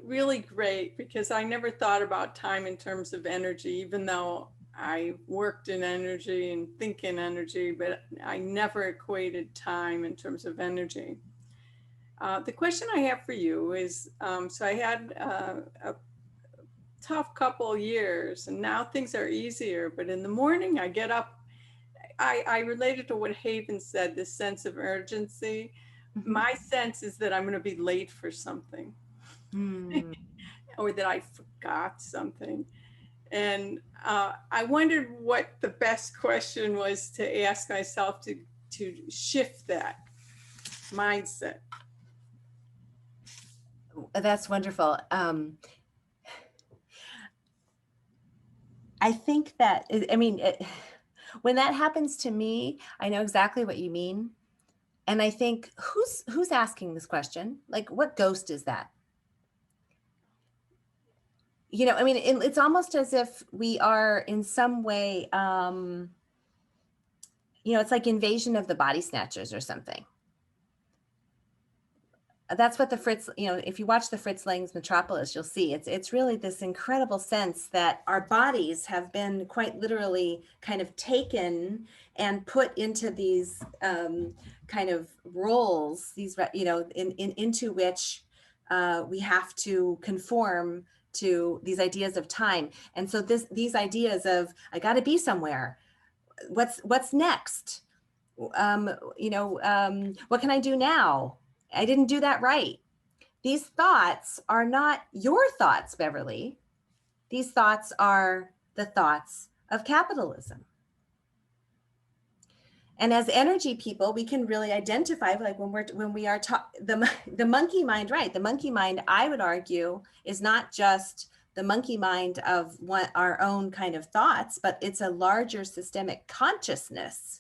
really great because I never thought about time in terms of energy, even though I worked in energy and think in energy, but I never equated time in terms of energy. The question I have for you is, so I had a tough couple of years and now things are easier, but in the morning I get up, I related to what Haven said, this sense of urgency. Mm-hmm. My sense is that I'm going to be late for something.
Mm.
or that I forgot something. And I wondered what the best question was to ask myself to shift that mindset.
That's wonderful. I think that, I mean, when that happens to me, I know exactly what you mean. And I think, who's asking this question? Like, what ghost is that? You know, I mean, it's almost as if we are in some way, you know, it's like Invasion of the Body Snatchers or something. That's what the Fritz, you know, if you watch the Fritz Lang's Metropolis, you'll see it's really this incredible sense that our bodies have been quite literally kind of taken and put into these kind of roles, these, you know, into which we have to conform to these ideas of time. And so these ideas of, I got to be somewhere. What's next? You know, what can I do now? I didn't do that right. These thoughts are not your thoughts, Beverly. These thoughts are the thoughts of capitalism. And as energy people, we can really identify, like when we are the monkey mind, right? The monkey mind, I would argue, is not just the monkey mind of our own kind of thoughts, but it's a larger systemic consciousness.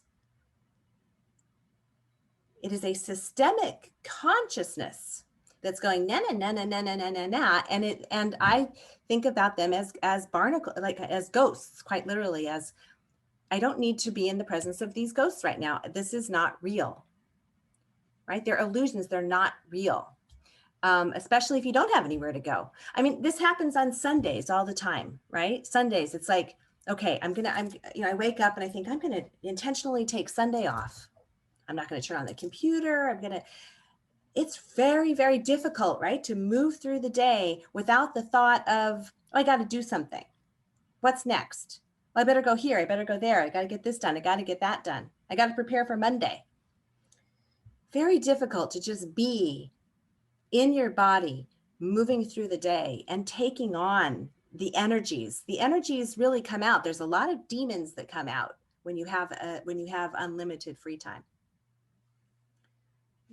It is a systemic consciousness that's going na na na na na na na na, and I think about them as barnacle, like as ghosts, quite literally, as I don't need to be in the presence of these ghosts right now. This is not real, right? They're illusions. They're not real, especially if you don't have anywhere to go. I mean, this happens on Sundays all the time, right? Sundays, it's like, okay, you know, I wake up and I think I'm going to intentionally take Sunday off. I'm not going to turn on the computer. It's very, very difficult, right? To move through the day without the thought of, oh, I got to do something. What's next? Well, I better go here. I better go there. I got to get this done. I got to get that done. I got to prepare for Monday. Very difficult to just be in your body, moving through the day and taking on the energies. The energies really come out. There's a lot of demons that come out when you have unlimited free time,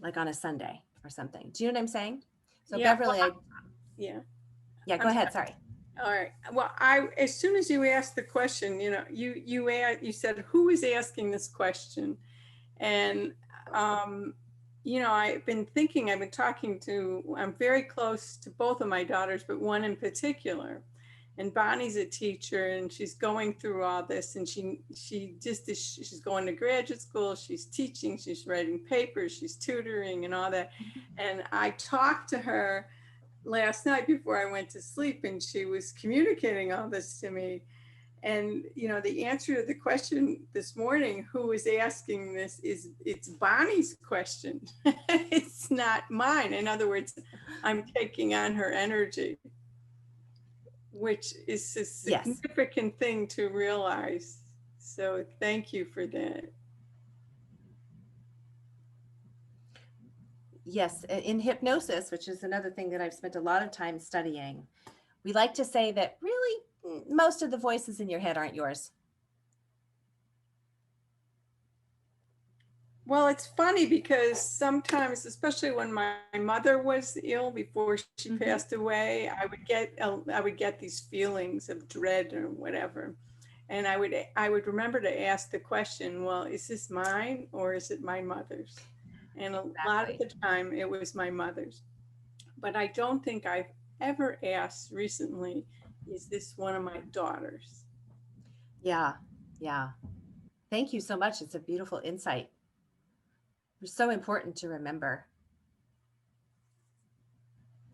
like on a Sunday or something. Do you know what I'm saying? So
Yeah,
Beverly,
well, yeah.
go ahead. Sorry.
All right. Well, as soon as you asked the question, you know, you said, who is asking this question? And you know, I've been talking to, I'm very close to both of my daughters, but one in particular. And Bonnie's a teacher and she's going through all this, and she's going to graduate school, she's teaching, she's writing papers, she's tutoring and all that. And I talked to her last night before I went to sleep, and she was communicating all this to me. And, you know, the answer to the question this morning, who is asking this, it's Bonnie's question. It's not mine. In other words, I'm taking on her energy, which is a significant thing to realize. So thank you for that.
Yes, in hypnosis, which is another thing that I've spent a lot of time studying, we like to say that really most of the voices in your head aren't yours.
Well, it's funny because sometimes, especially when my mother was ill before she passed away, I would get these feelings of dread or whatever. And I would remember to ask the question, well, is this mine or is it my mother's? And a lot of the time it was my mother's. But I don't think I've ever asked recently, is this one of my daughters?
Yeah. Thank you so much. It's a beautiful insight. It's so important to remember.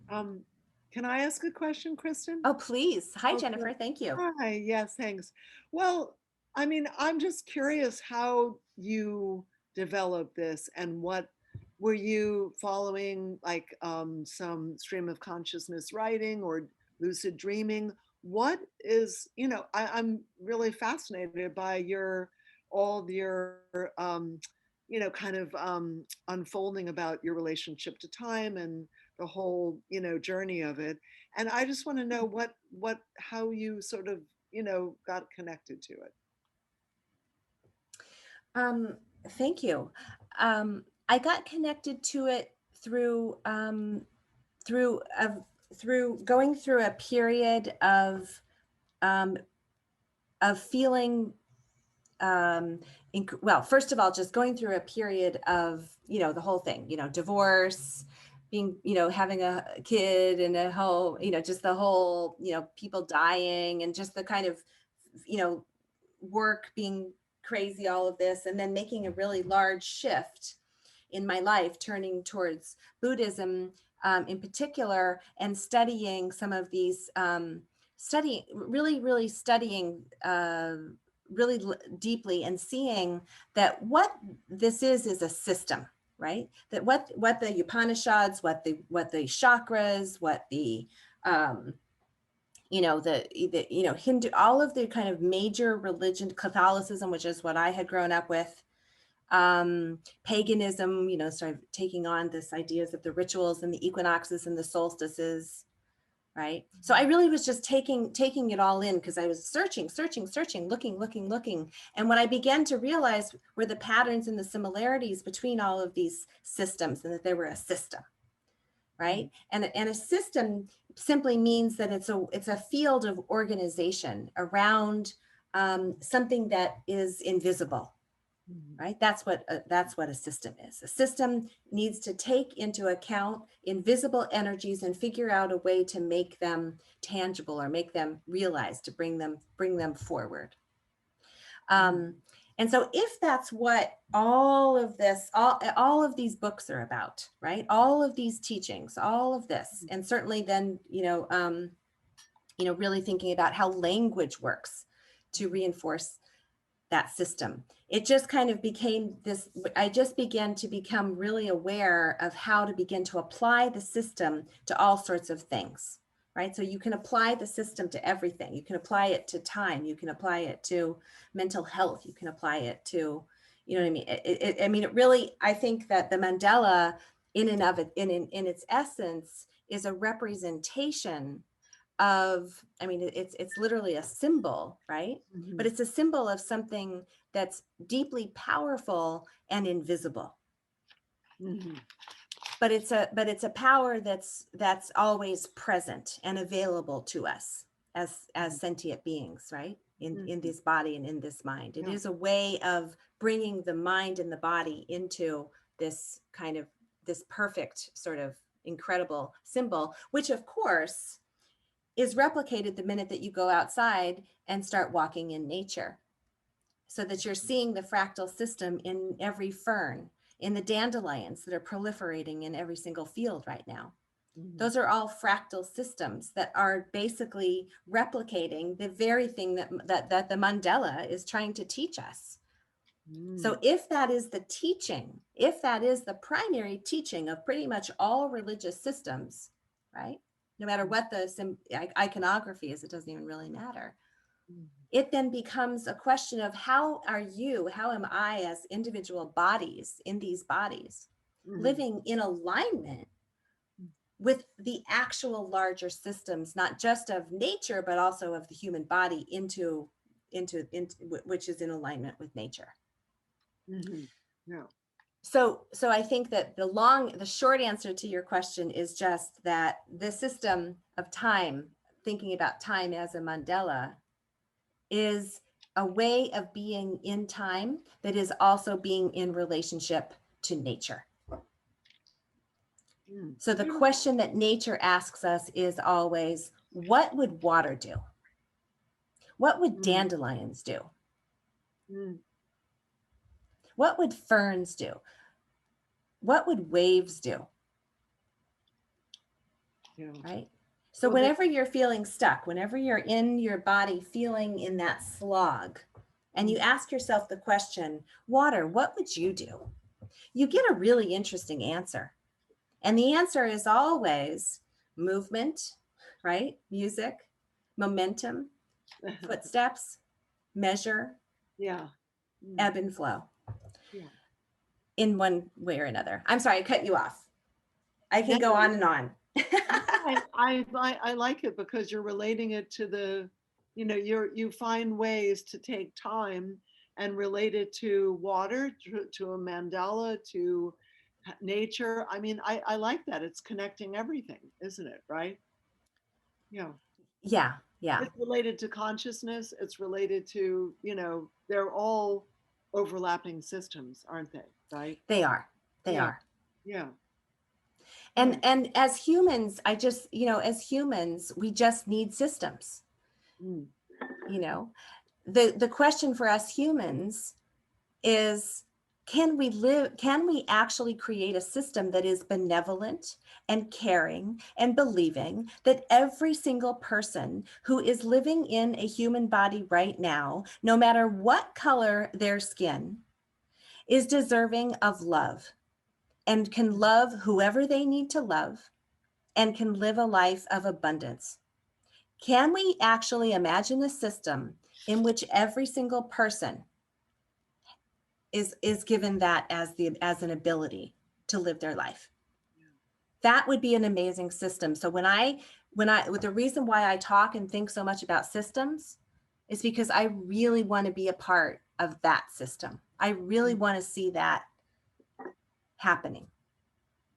Can I ask a question, Kristin?
Oh, please. Hi, Jennifer. Thank you.
Hi. Yes, thanks. Well, I mean, I'm just curious how you developed this, and what were you following, like some stream of consciousness writing or lucid dreaming? What is, you know, I'm really fascinated by all your you know, kind of unfolding about your relationship to time and the whole, journey of it. And I just want to know how you sort of, got connected to it.
Thank you. I got connected to it through going through a period of feeling, well, first of all, just going through a period of, the whole thing, divorce, being, having a kid and a whole, just the whole, people dying and just the kind of, work being crazy, all of this, and then making a really large shift in my life, turning towards Buddhism in particular, and studying some of these, studying really deeply, and seeing that what this is a system, right? That what the Upanishads, what the chakras, what the Hindu, all of the kind of major religion, Catholicism, which is what I had grown up with, paganism, started taking on this ideas of the rituals and the equinoxes and the solstices, right? So I really was just taking it all in, because I was searching, looking. And what I began to realize were the patterns and the similarities between all of these systems, and that they were a system, right? And a system simply means that it's a field of organization around something that is invisible, right? That's what a system is. A system needs to take into account invisible energies and figure out a way to make them tangible, or make them realized, to bring them forward. And so if that's what all of this, all of these books are about, right? All of these teachings, all of this, and certainly then, really thinking about how language works to reinforce that system. It just kind of became this, I just began to become really aware of how to begin to apply the system to all sorts of things, right? So you can apply the system to everything. You can apply it to time. You can apply it to mental health. You can apply it to, you know what I mean? It really, I think that the mandala in and of it, in its essence, is a representation of, it's literally a symbol, right?
Mhm.
But it's a symbol of something that's deeply powerful and invisible.
Mhm.
But it's a power that's always present and available to us as sentient beings, right? In this body and in this mind. It is a way of bringing the mind and the body into this kind of, this perfect sort of incredible symbol, which of course is replicated the minute that you go outside and start walking in nature, so that you're seeing the fractal system in every fern, in the dandelions that are proliferating in every single field right now. Those are all fractal systems that are basically replicating the very thing that the mandala is trying to teach us. So if that is the teaching, if that is the primary teaching of pretty much all religious systems, right? No matter what the iconography is, it doesn't even really matter. It then becomes a question of how am I as individual bodies in these bodies living in alignment with the actual larger systems, not just of nature, but also of the human body into which is in alignment with nature.
Yeah.
So I think that the short answer to your question is just that the system of time, thinking about time as a mandala, is a way of being in time that is also being in relationship to nature. So the question that nature asks us is always, what would water do? What would dandelions do? What would ferns do? What would waves do? Right? So whenever you're feeling stuck, whenever you're in your body feeling in that slog, and you ask yourself the question, water, what would you do? You get a really interesting answer. And the answer is always movement, right? Music, momentum, footsteps, measure, ebb and flow in one way or another. I'm sorry, I cut you off. I can go on and on.
I like it because you're relating it to the, you find ways to take time and relate it to water, to a mandala, to nature. I mean, I like that. It's connecting everything, isn't it? Right? Yeah.
Yeah, yeah,
It's related to consciousness. It's related to, they're all overlapping systems, aren't they? Right?
they are. They
Yeah.
are.
Yeah.
And as humans, as humans, we just need systems.
Mm.
The question for us humans is, can we actually create a system that is benevolent and caring and believing that every single person who is living in a human body right now, no matter what color their skin, is deserving of love and can love whoever they need to love and can live a life of abundance? Can we actually imagine a system in which every single person is given that as an ability to live their life? That would be an amazing system. So the reason why I talk and think so much about systems is because I really want to be a part of that system. I really want to see that happening,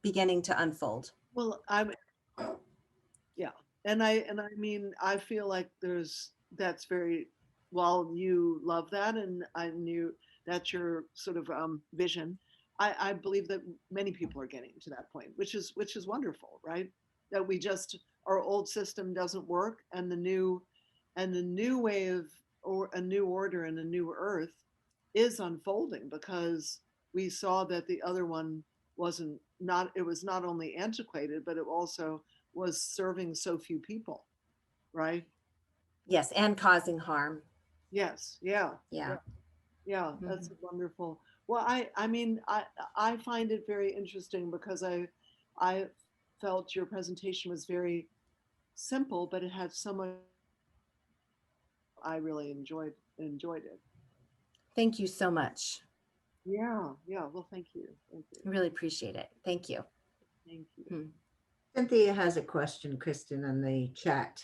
beginning to unfold.
Well, yeah. And I mean, I feel like that's very, while you love that, and I knew that's your sort of vision. I believe that many people are getting to that point, which is wonderful, right? That our old system doesn't work, and the new way of, or a new order and a new earth is unfolding, because we saw that the other one it was not only antiquated, but it also was serving so few people, right?
Yes, and causing harm.
Yes. Yeah.
Yeah.
Yeah. That's wonderful. Well, I mean, I find it very interesting because I felt your presentation was very simple, but it had so much. I really enjoyed it.
Thank you so much.
Yeah. Yeah. Well, thank you.
I really appreciate it. Thank you.
Thank you.
Cynthia has a question, Kristin, on the chat.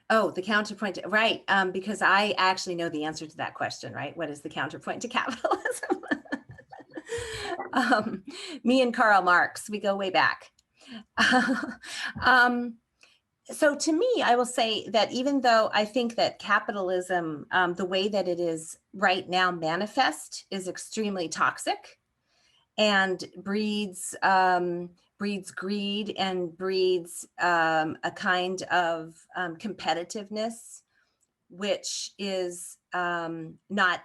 Oh, the counterpoint, right? Because I actually know the answer to that question, right? What is the counterpoint to capitalism? Me and Karl Marx, we go way back. So to me, I will say that even though I think that capitalism, the way that it is right now manifest, is extremely toxic and breeds greed and breeds a kind of competitiveness, which is not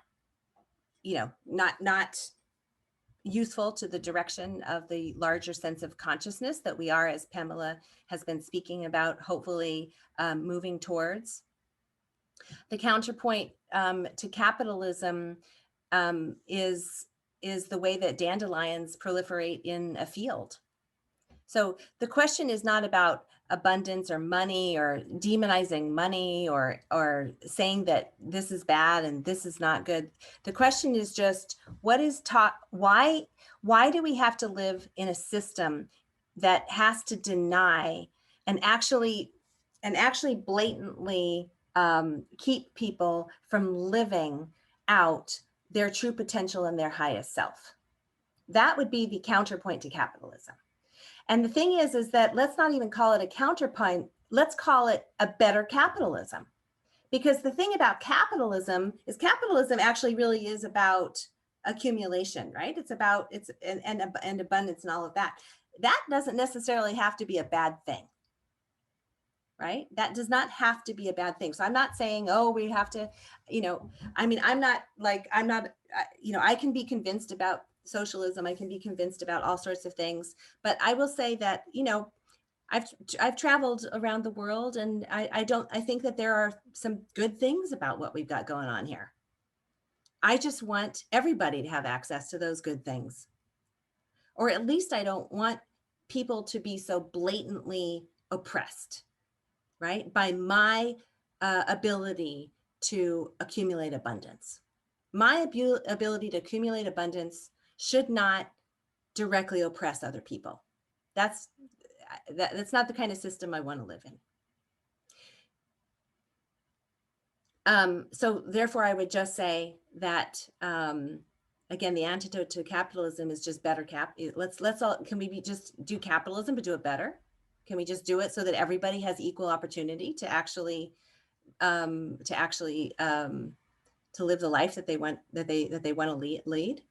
useful to the direction of the larger sense of consciousness that we are, as Pamela has been speaking about, hopefully moving towards. The counterpoint to capitalism is the way that dandelions proliferate in a field. So the question is not about abundance or money or demonizing money or saying that this is bad and this is not good. The question is just, what is taught? Why do we have to live in a system that has to deny and actually blatantly keep people from living out their true potential and their highest self? That would be the counterpoint to capitalism. And the thing is that let's not even call it a counterpoint. Let's call it a better capitalism. Because the thing about capitalism is capitalism actually really is about accumulation, right? It's about and abundance and all of that. That doesn't necessarily have to be a bad thing, right? That does not have to be a bad thing. So I'm not saying, oh, we have to, I mean, I can be convinced about socialism. I can be convinced about all sorts of things, but I will say that, I've traveled around the world, and I think that there are some good things about what we've got going on here. I just want everybody to have access to those good things. Or at least I don't want people to be so blatantly oppressed, right? By my ability to accumulate abundance. My ability to accumulate abundance should not directly oppress other people. That's not the kind of system I want to live in. So therefore, I would just say that, again, the antidote to capitalism is just better let's all, can we just do capitalism, but do it better? Can we just do it so that everybody has equal opportunity to actually to live the life that they want, that they want to lead?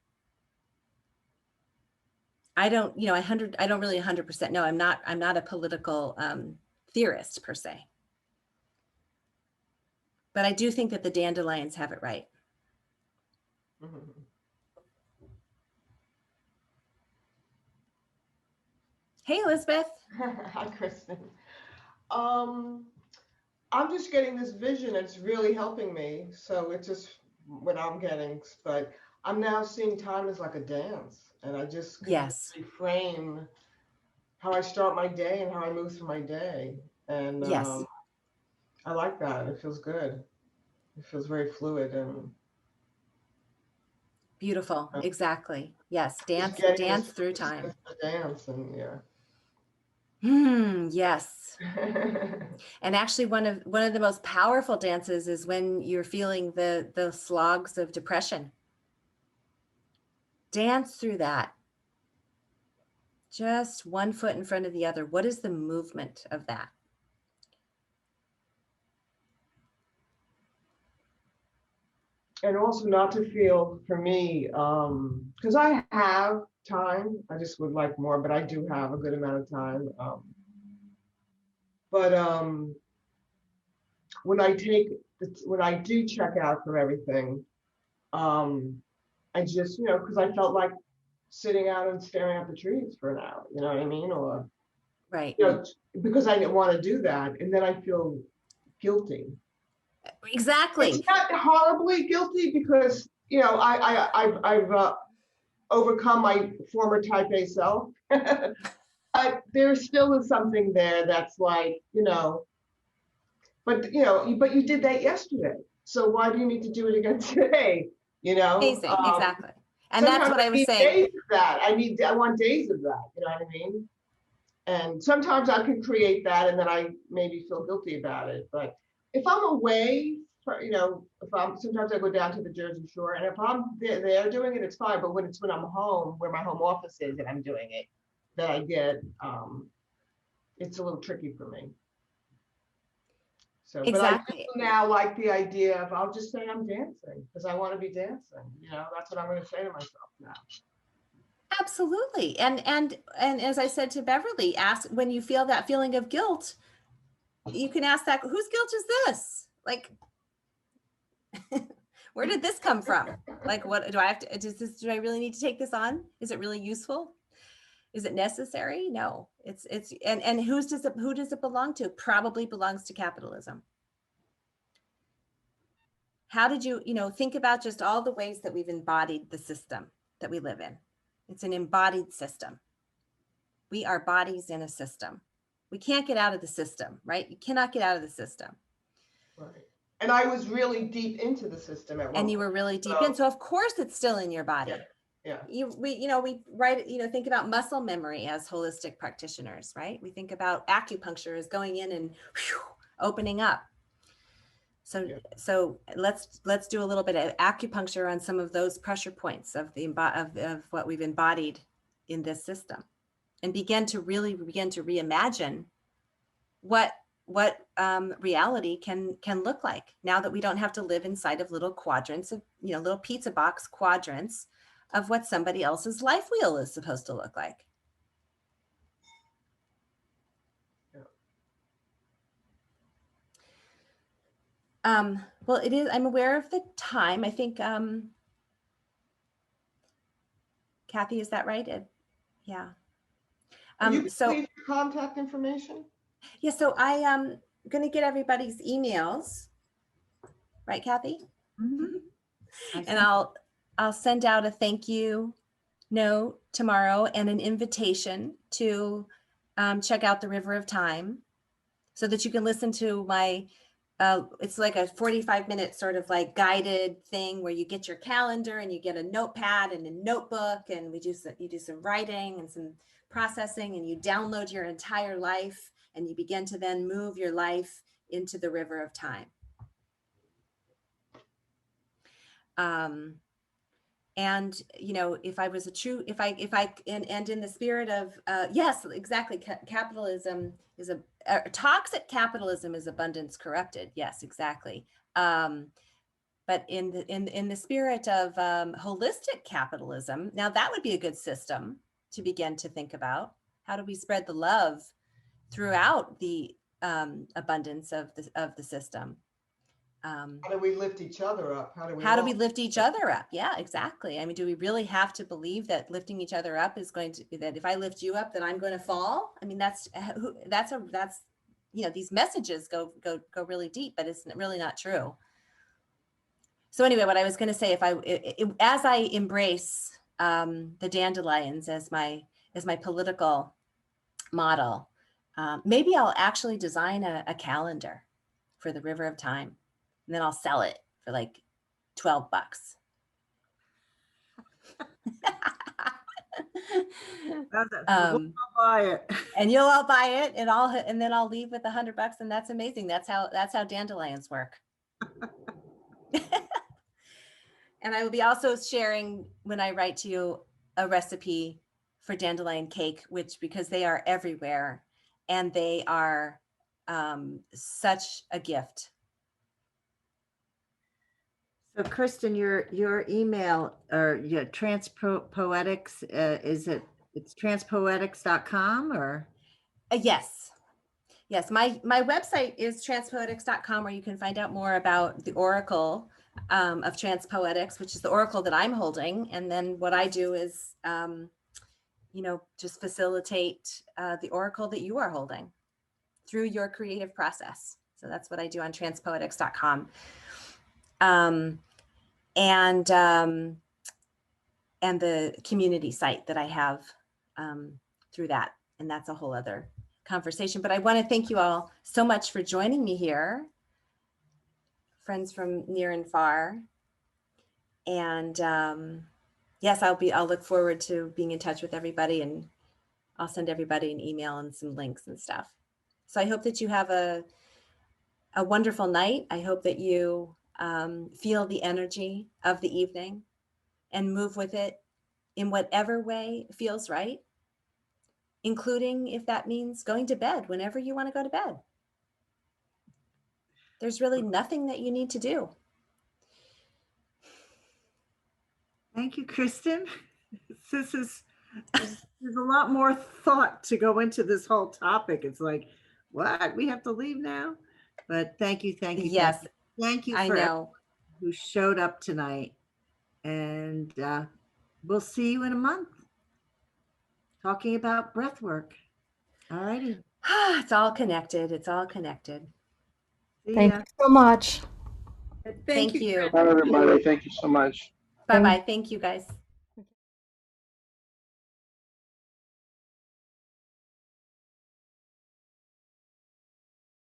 I don't, I don't really 100% know. I'm not a political theorist per se, but I do think that the dandelions have it right. Hey, Elizabeth.
Hi, Kristin. I'm just getting this vision. It's really helping me. So it's just what I'm getting. But I'm now seeing time as like a dance. And I just can reframe how I start my day and how I move through my day. And I like that. It feels good. It feels very fluid and
beautiful. Exactly. Yes. Dance through time.
Dance and
yes. And actually one of the most powerful dances is when you're feeling the slogs of depression. Dance through that. Just one foot in front of the other. What is the movement of that?
And also not to feel, for me, because I have time, I just would like more, but I do have a good amount of time. But when I do check out from everything, I just, because I felt like sitting out and staring at the trees for an hour, you know what I mean? Or,
right.
Because I didn't want to do that. And then I feel guilty.
Exactly.
It's not horribly guilty because, I've overcome my former type A self. But there still is something there that's like, but you did that yesterday. So why do you need to do it again today?
Amazing. Exactly. And that's what I was saying.
Days of that. I want days of that. You know what I mean? And sometimes I can create that and then I maybe feel guilty about it. But if I'm away, sometimes I go down to the Jersey Shore, and if I'm there doing it, it's fine. But when I'm home, where my home office is, and I'm doing it, that I get, it's a little tricky for me. So,
exactly.
But I do now like the idea of, I'll just say I'm dancing because I want to be dancing. That's what I'm going to say to myself now.
Absolutely. And as I said to Beverly, ask when you feel that feeling of guilt, you can ask that, whose guilt is this? Like, where did this come from? Like, what do I have to, do I really need to take this on? Is it really useful? Is it necessary? No, and who does it belong to? Probably belongs to capitalism. How did you, think about just all the ways that we've embodied the system that we live in. It's an embodied system. We are bodies in a system. We can't get out of the system, right? You cannot get out of the system.
Right. And I was really deep into the system at one point.
And you were really deep in. So of course it's still in your body.
Yeah.
We write, think about muscle memory as holistic practitioners, right? We think about acupuncture as going in and opening up. So let's do a little bit of acupuncture on some of those pressure points of what we've embodied in this system, and begin to reimagine what reality can look like now that we don't have to live inside of little quadrants of, little pizza box quadrants of what somebody else's life wheel is supposed to look like. Well, it is, I'm aware of the time. I think, Kathy, is that right? Yeah.
You so leave your contact information?
Yeah, so I am going to get everybody's emails, right, Kathy? Mm-hmm. And I'll send out a thank you note tomorrow and an invitation to check out the River of Time, so that you can listen to my it's like a 45-minute sort of like guided thing where you get your calendar and you get a notepad and a notebook, and you do some writing and some processing, and you download your entire life, and you begin to then move your life into the river of time. And, you know, if I was a true, and in the spirit of, yes, exactly. Capitalism is toxic capitalism is abundance corrupted. Yes, exactly. But in the spirit of holistic capitalism, now that would be a good system to begin to think about. How do we spread the love throughout the abundance of the system?
How do we lift each other up? How do we
lift each other up? Yeah, exactly. I mean, do we really have to believe that lifting each other up is going to, that if I lift you up, then I'm going to fall? I mean, that's, you know, these messages go really deep, but it's really not true. So anyway, what I was going to say, as I embrace the dandelions as my political model, maybe I'll actually design a calendar for the River of Time, and then I'll sell it for like $12.
I'll buy it.
And you'll all buy it, and then I'll leave with $100, and that's amazing. That's how dandelions work. And I will be also sharing, when I write to you, a recipe for dandelion cake, because they are everywhere, and they are such a gift.
So Kristin, your email or your Transpoetics, it's transpoetics.com or?
Yes. My website is transpoetics.com, where you can find out more about the Oracle of Transpoetics, which is the Oracle that I'm holding. And then what I do is, you know, just facilitate the Oracle that you are holding through your creative process. So that's what I do on transpoetics.com. And the community site that I have through that. And that's a whole other conversation. But I want to thank you all so much for joining me here, friends from near and far. And yes, I'll look forward to being in touch with everybody, and I'll send everybody an email and some links and stuff. So I hope that you have a wonderful night. I hope that you feel the energy of the evening and move with it in whatever way feels right, including if that means going to bed whenever you want to go to bed. There's really nothing that you need to do.
Thank you, Kristin. There's a lot more thought to go into this whole topic. It's like, what? We have to leave now? But thank you.
Yes.
Thank you for everyone who showed up tonight. And we'll see you in a month talking about breath work. All righty.
It's all connected.
Thank you so much.
Thank you.
Bye, everybody. Thank you so much.
Bye-bye. Thank you, guys.